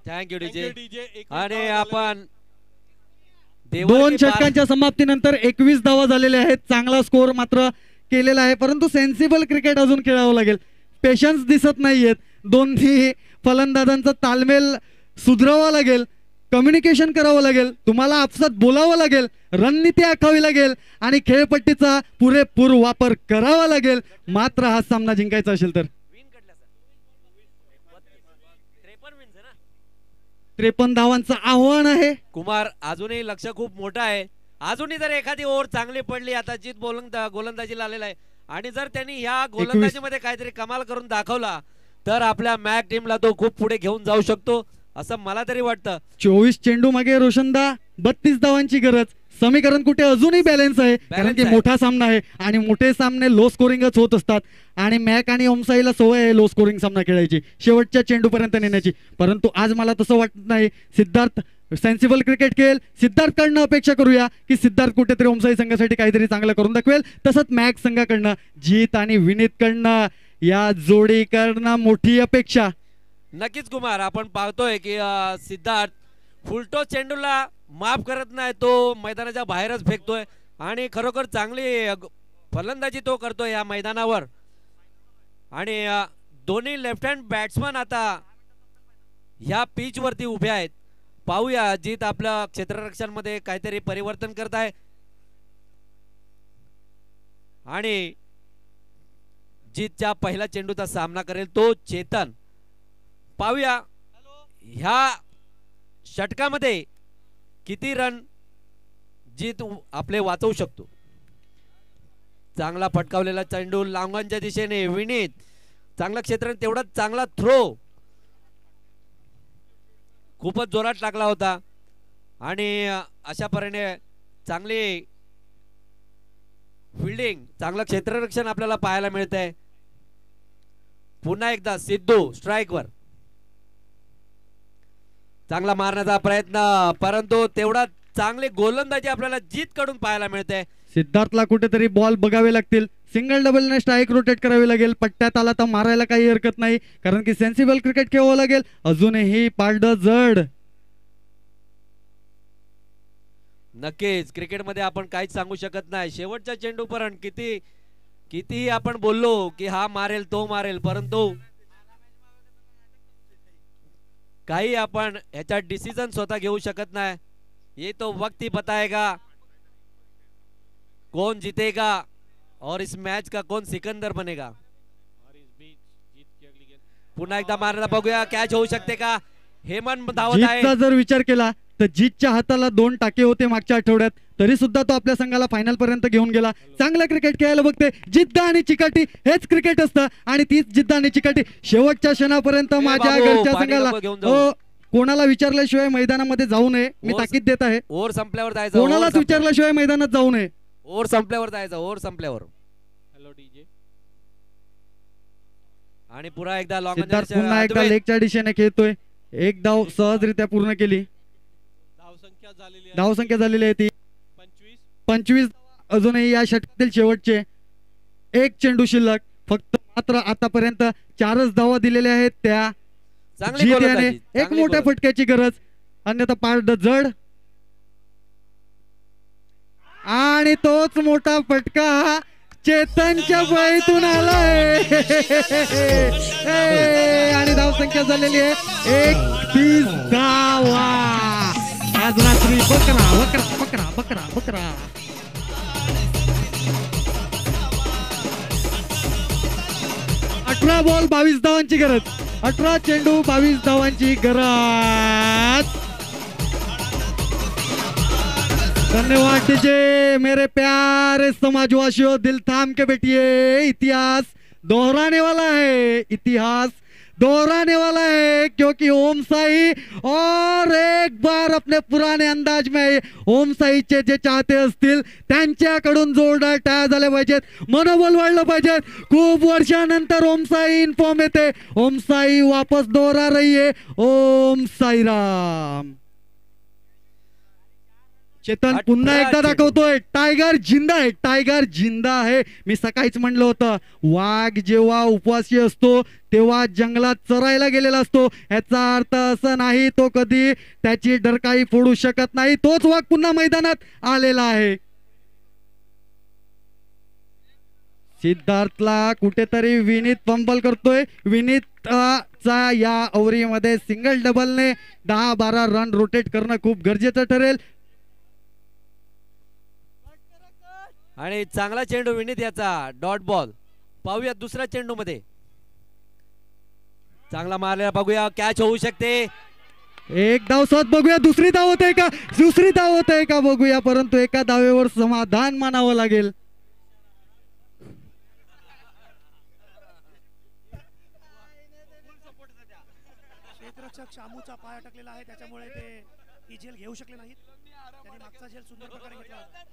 Thank you DJ. आणि आपण 2 षटकांच्या समाप्तीनंतर 21 धावा झालेल्या आहेत. चांगला स्कोर मात्र केलेला आहे, परंतु सेन्सिबल क्रिकेट अजून खेळावं लागेल. पेशन्स दिसत नाहीयेत. दोन्ही फलंदाजांचा ताळमेळ सुधारावा लागेल, कम्युनिकेशन करावं लागेल, तुम्हाला आपसात बोलावं लागेल, रणनीती आखावी लागेल आणि खेळपट्टीचा पुरेपूर वापर करावा लागेल. मात्र हा सामना जिंकायचा असेल तर 53 धावांचं आव्हान आहे. कुमार, अजूनही लक्ष खूप मोठं आहे. अजूनही जर एखादी ओव्हर चांगली पडली, आता जीत गोलंदाजीला आलेला आहे आणि जर त्यांनी ह्या गोलंदाजीमध्ये काहीतरी कमाल करून दाखवला तर आपल्या मॅक टीमला तो खूप पुढे घेऊन जाऊ शकतो असं मला तरी वाटतं. 24 चेंडू मागे रोशनदा, 32 धावांची गरज. समीकरण कुठे अजूनही बॅलन्स आहे, कारण की मोठा सामना आहे आणि मोठे सामने लो स्कोरिंगच होत असतात आणि मॅक आणि ओमसाईला सवय आहे लो स्कोरिंग सामना खेळायची, शेवटच्या चेंडूपर्यंत नेण्याची. परंतु आज मला तसं वाटत नाही. सिद्धार्थ सेन्सिबल क्रिकेट खेळ. सिद्धार्थकडनं अपेक्षा करूया की सिद्धार्थ कुठेतरी ओमसाई संघासाठी काहीतरी चांगलं करून दाखवेल. तसंच मॅक संघाकडनं जीत आणि विनीतकडनं या जोडीकडनं मोठी अपेक्षा. नक्कीच कुमार, आपण पाहतोय की सिद्धार्थ फुलटॉस चेंडूला माफ करत नाही, तो मैदानाच्या बाहेरच फेकतोय आणि खरोखर चांगली फलंदाजी तो करतोय या मैदानावर. आणि दोन्ही लेफ्ट हँड बॅट्समन आता ह्या पिच वरती उभे आहेत. पाहूया जीत आपल्या क्षेत्ररक्षण मध्ये काहीतरी परिवर्तन करत आहे आणि जीतच्या पहिला चेंडूचा सामना करेल तो चेतन. पाहूया ह्या षटकामध्ये किती रन जीत आपले वाचवू शकतो. चांगला फटकावलेला चेंडू लांगांच्या दिशेने विनीत, चांगला क्षेत्र, तेवढा चांगला थ्रो, खूपच जोरात टाकला होता आणि अशा प्रकारे चांगली फिल्डिंग, चांगलं क्षेत्ररक्षण आपल्याला पाहायला मिळतंय. पुन्हा एकदा सिद्धू स्ट्राईकवर, चांगला मारण्याचा प्रयत्न, परंतु तेवढा चांगले गोलंदाजी आपल्याला जीत कडून पाहायला मिळते. सिद्धार्थला कुठेतरी बॉल बघावे लागतील, सिंगल डबल ने स्ट्राईक रोटेट करावी लागेल. पट्ट्यात आला तर मारायला काही हरकत नाही, कारण की सेन्सिबल क्रिकेट खेळावं लागेल. अजूनही पारडं जड. नक्कीच क्रिकेटमध्ये आपण काहीच सांगू शकत नाही. शेवटच्या चेंडू पर्यंत कितीही आपण बोललो की हा मारेल तो मारेल, परंतु काही आपण ह्याचा डिसिजन स्वतः घेऊ शकत नाही. ये तो वक्त ही बताएगा कौन जीतेगा और इस मैच का कौन सिकंदर बनेगा. पुन्हा एकदा मारायला बघूया, कॅच होऊ शकते का. हेमंत धावत आहे. जर विचार केला तर जीतच्या हाताला 2 टाके होते मागच्या आठवड्यात, तरी सुद्धा तो आपल्या संघाला फायनल पर्यंत घेऊन गेला. चांगला क्रिकेट खेळायला बघते. जिद्द आणि चिकाटी हेच क्रिकेट असतं आणि तीच जिद्द आणि चिकाटी शेवटच्या क्षणापर्यंत माझ्या घरच्या संघाला कोणाला विचारल्याशिवाय मैदानामध्ये जाऊ नये. मी ताकीद देत आहे. ओव्हर संपल्यावर जायचं, कोणालाच विचारल्याशिवाय मैदानात जाऊ नये. ओव्हर संपल्यावर जायचं, ओव्हर संपल्यावर. Hello DJ. आणि पुन्हा एकदा लॉंग पुन्हा एकदा लेगच्या दिशेने खेळतोय. एक धाव सहजरित्या पूर्ण केली. धावसंख्या झालेली आहे ती 25. अजूनही या षटकातील शेवटचे 1 चेंडू शिल्लक. फक्त मात्र आतापर्यंत 4च धावा दिलेल्या आहेत. त्या एक मोठ्या फटक्याची गरज, अन्यथा पारड जड. आणि तोच मोठा फटका चेतनच्या बळीतून आलाय आणि धावसंख्या झालेली आहे 31 धावा. आज रात्री बकरा बकरा बकरा बकरा बकरा. 18 बॉल 22 धावांची गरज. 18 चेंडू 22 धावांची गरज. धन्यवाद डीजे. मेरे प्यारे समाजवासियों, दिल थाम के बैठिए. इतिहास दोहराने वाला है, इतिहास दोहराने वाला है, क्योंकि ओम साई और एक बार अपने पुराने अंदाज में ओम साईचे जे चाहते असतील त्यांच्याकडून जोरदार टाळ्या झाल्या पाहिजेत, मनोबल वाढलं पाहिजेत. खूप वर्षानंतर ओम साई इन्फॉर्म येते, ओम साई वापस दोहरा रही है. ओम साईराम. चेतन पुन्हा एकदा दाखवतोय, टायगर जिंदा आहे, टायगर जिंदा आहे. मी सकाळीच म्हणलं होतं, वाघ जेव्हा उपवासी असतो तेव्हा जंगलात चरायला गेलेला असतो. याचा अर्थ असं नाही तो कधी त्याची डरकाळी फोडू शकत नाही. तोच वाघ पुन्हा मैदानात आलेला आहे. सिद्धार्थला कुठेतरी विनीत फंबल करतोय. विनीत चा या ओव्हरीमध्ये सिंगल डबलने 10-12 रन रोटेट करणं खूप गरजेचं ठरेल. आणि चांगला चेंडू विनीत याचा डॉट बॉल. पाहूया दुसऱ्या चेंडू मध्ये चांगला मारलेला, बघूया कॅच होऊ शकते. एक धाव साथ बघूया, दुसरी धाव होते का, दुसरी धाव होते का बघूया, परंतु एका धावेवर समाधान मानावं लागेल. क्षेत्ररक्षक शामूचा पाय अटकलेला आहे, त्याच्यामुळे ते ही झेल घेऊ शकले नाहीत. त्यांनी मागचा झेल सुंदर प्रकारे घेतला होता.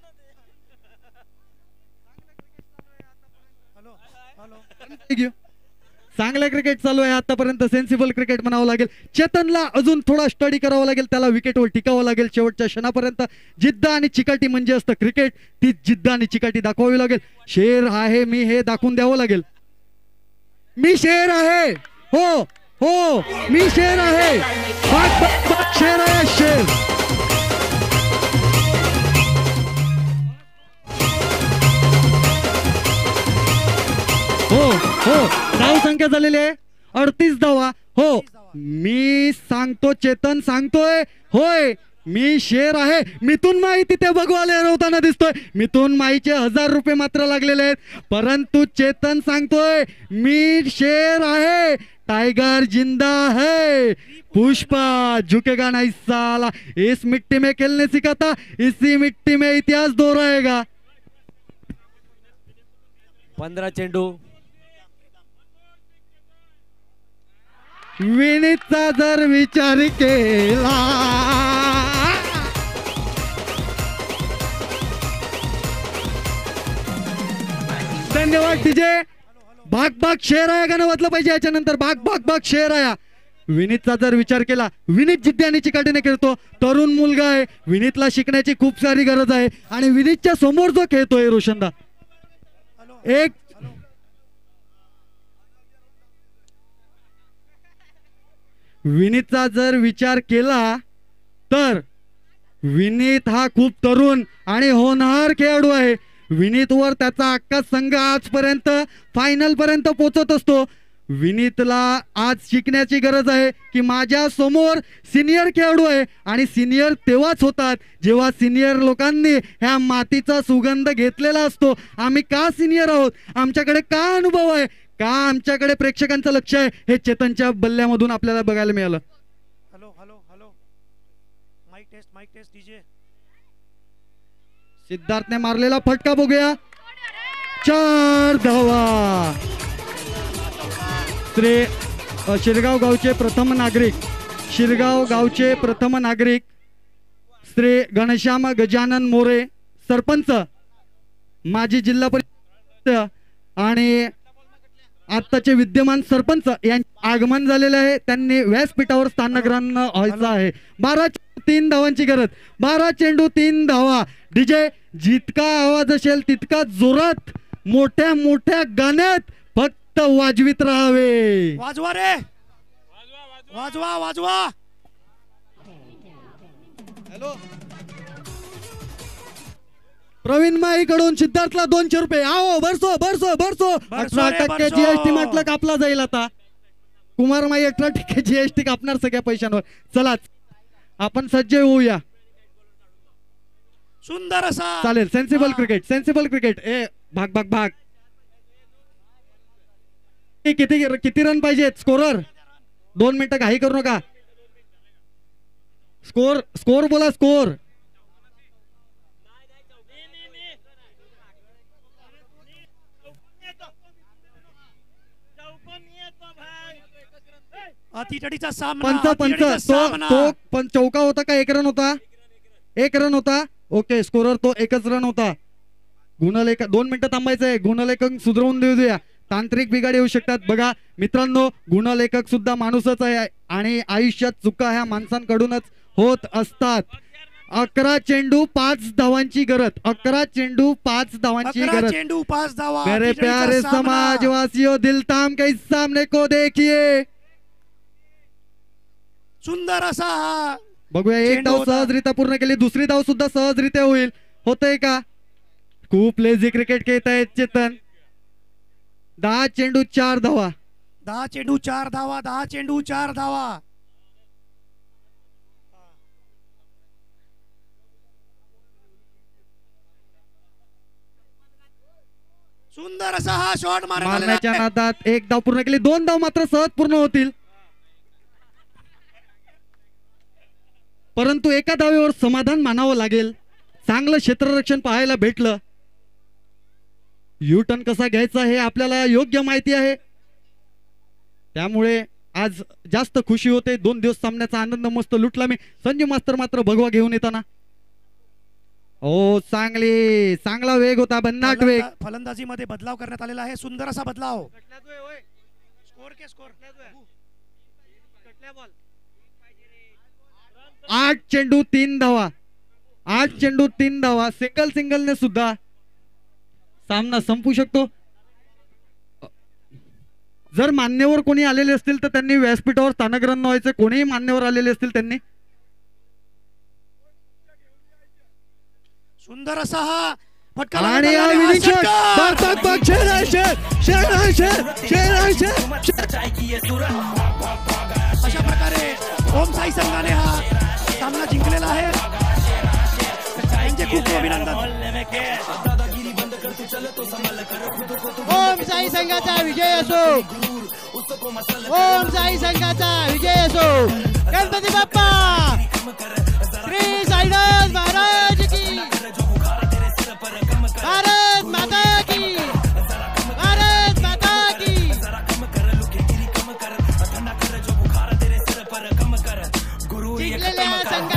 चांगलं क्रिकेट चालू आहे आतापर्यंत, सेन्सिबल क्रिकेट म्हणावं लागेल. चेतनला अजून थोडा स्टडी करावा लागेल, त्याला विकेटवर टिकावं लागेल. शेवटच्या क्षणापर्यंत जिद्द आणि चिकाटी म्हणजे असतं क्रिकेट, ती जिद्द आणि चिकाटी दाखवावी लागेल. शेर आहे मी हे दाखवून द्यावं लागेल. मी शेर आहे, हो हो मी शेर आहे. शेर आहे, शेर. हो हो धाव संख्या झालेली आहे 38 धावा. हो मी सांगतो, चेतन सांगतोय, होय मी शेर आहे. मिथुन माई तिथे भगवाले हरवताना दिसतोय. मिथुन माईचे 1000 रुपये मात्र लागलेले आहेत, परंतु चेतन सांगतोय मी शेर आहे. टाइगर जिंदा है. पुष्पा झुकेगा नहीं साला. इस मिट्टी में खेलने सीखा था, इसी मिट्टी में इतिहास दोहराएगा. 15 चेंडू. विनीतचा जर विचार केला, धन्यवाद डीजे. भाग भाग शेर आया गाणं वाजलं पाहिजे याच्यानंतर. भाग भाग भाग शेर आया. विनीतचा जर विचार केला, विनीत जिद्दी आणि चिकाटीने खेळतो, तरुण मुलगा आहे, विनीतला शिकण्याची खूप सारी गरज आहे. आणि विनीतच्या समोर जो खेळतोय रोशनदा, एक विनीतचा जर विचार केला तर विनीत हा खूप तरुण आणि होनहार खेळाडू आहे. विनीतवर त्याचा अख्खा संघ आजपर्यंत फायनल पर्यंत पोहोचत असतो. विनीतला आज शिकण्याची गरज आहे की माझ्या समोर सिनियर खेळाडू आहे, आणि सिनियर तेव्हाच होतात जेव्हा सिनियर लोकांनी ह्या मातीचा सुगंध घेतलेला असतो. आम्ही का सिनियर आहोत, आमच्याकडे का अनुभव आहे, का आमच्याकडे प्रेक्षकांचं लक्ष आहे, हे चेतनच्या बल्ल्यामधून आपल्याला बघायला मिळालं. Hello hello hello, mic test DJ. सिद्धार्थने मारलेला फटका बघूया, 4 धावा. शिरगाव गावचे प्रथम नागरिक, शिरगाव गावचे प्रथम नागरिक श्री घनश्याम गजानन मोरे, सरपंच, माजी जिल्हा परिषद आणि आत्ताचे विद्यमान सरपंच यांचे आगमन झालेले आहे. त्यांनी व्यासपीठावर स्थानग्रहण व्हायचं आहे. 12-3 धावांची गरज. 12 चेंडू 3 धावा. डीजे जितका आवाज असेल तितका जोरात, मोठ्या मोठ्या गाण्यात फक्त वाजवीत राहावे. वाजवा रे, वाजवा वाजवा. हॅलो, प्रवीण माई कडून सिद्धार्थला 200 रुपये. आओ बरसो बरसो बरसो. 18% जीएसटी म्हटलं कापला जाईल आता. कुमार माई 18% जीएसटी कापणार सगळ्या पैशांवर. चला आपण सज्ज होऊया. सुंदर असा चालेल. Sensible cricket, sensible cricket. ए भाग भाग भाग. किती किती रन पाहिजेत स्कोरर? 2 मिनिटं घाई करू नका. स्कोर स्कोर बोला स्कोर. अतिटडीचा सामना. तो चौका होता का 1 रन होता? 1 रन होता. ओके स्कोरर तो 1च रन होता. गुणलेखक 2 मिनिटं थांबायचंय. गुणलेखक सुधरवून देऊ द्या. तांत्रिक बिघाड येऊ शकतात. बघा मित्रांनो, गुणलेखक सुद्धा माणूसच आहे आणि आयुष्यात चुका ह्या माणसांकडूनच होत असतात. 11 चेंडू 5 धावांची गरज. 11 चेंडू 5 धावांची गरज. चेंडू 5 धावा. मेरे प्यारे समाजवासियों, दिल थाम के इस सामने को देखिए. सुंदर असा हा बघूया. 1 धाव सहजरित्या पूर्ण केली. दुसरी धाव सुद्धा सहजरित्या होईल. होतंय का? खूप लेझी क्रिकेट खेळत आहेत चेतन. 10 चेंडू 4 धावा. 10 चेंडू 4 धावा. 10 चेंडू 4 धावा. सुंदर असा हा शॉट मारण्याच्या नादात 1 धाव पूर्ण केली. 2 धाव मात्र सहज पूर्ण होतील. परंतु एका धावेवर समाधान मानावं लागेल. चांगलं क्षेत्ररक्षण पाहायला भेटलं. यू टर्न कसा घ्यायचा हे आपल्याला योग्य माहिती आहे. त्यामुळे आज जास्त खुशी होते. 2 दिवस सामन्याचा आनंद मस्त लुटला मी. संजू मास्तर मात्र भगवा घेऊन येताना चांगला वेग होता. भन्नाट वेग. फलंदाजीमध्ये बदलाव करण्यात आलेला आहे. सुंदर असा बदलाव. स्कोर के स्कोर 8 चेंडू 3 धावा. 8 चेंडू 3 धावा. सिंगलने सुद्धा सामना संपू शकतो. जर मान्यवर कोणी आलेले असतील तर त्यांनी व्यासपीठावर स्थानक रन व्हायचे. कोणीही मान्यवर आलेले असतील त्यांनी. सुंदर असा हा फटका. आणि अशा प्रकारे ओम साई संघाने हा सामना जिंकलेला आहे. त्यांचे खूप अभिनंदन. ओम साई संघाचा विजय असो. ओम साई संघाचा विजय असो. गणपती बाप्पा श्री साईनाथ महाराज की. भारत माता की. भारत माता की. जिंकलेल्या संघाला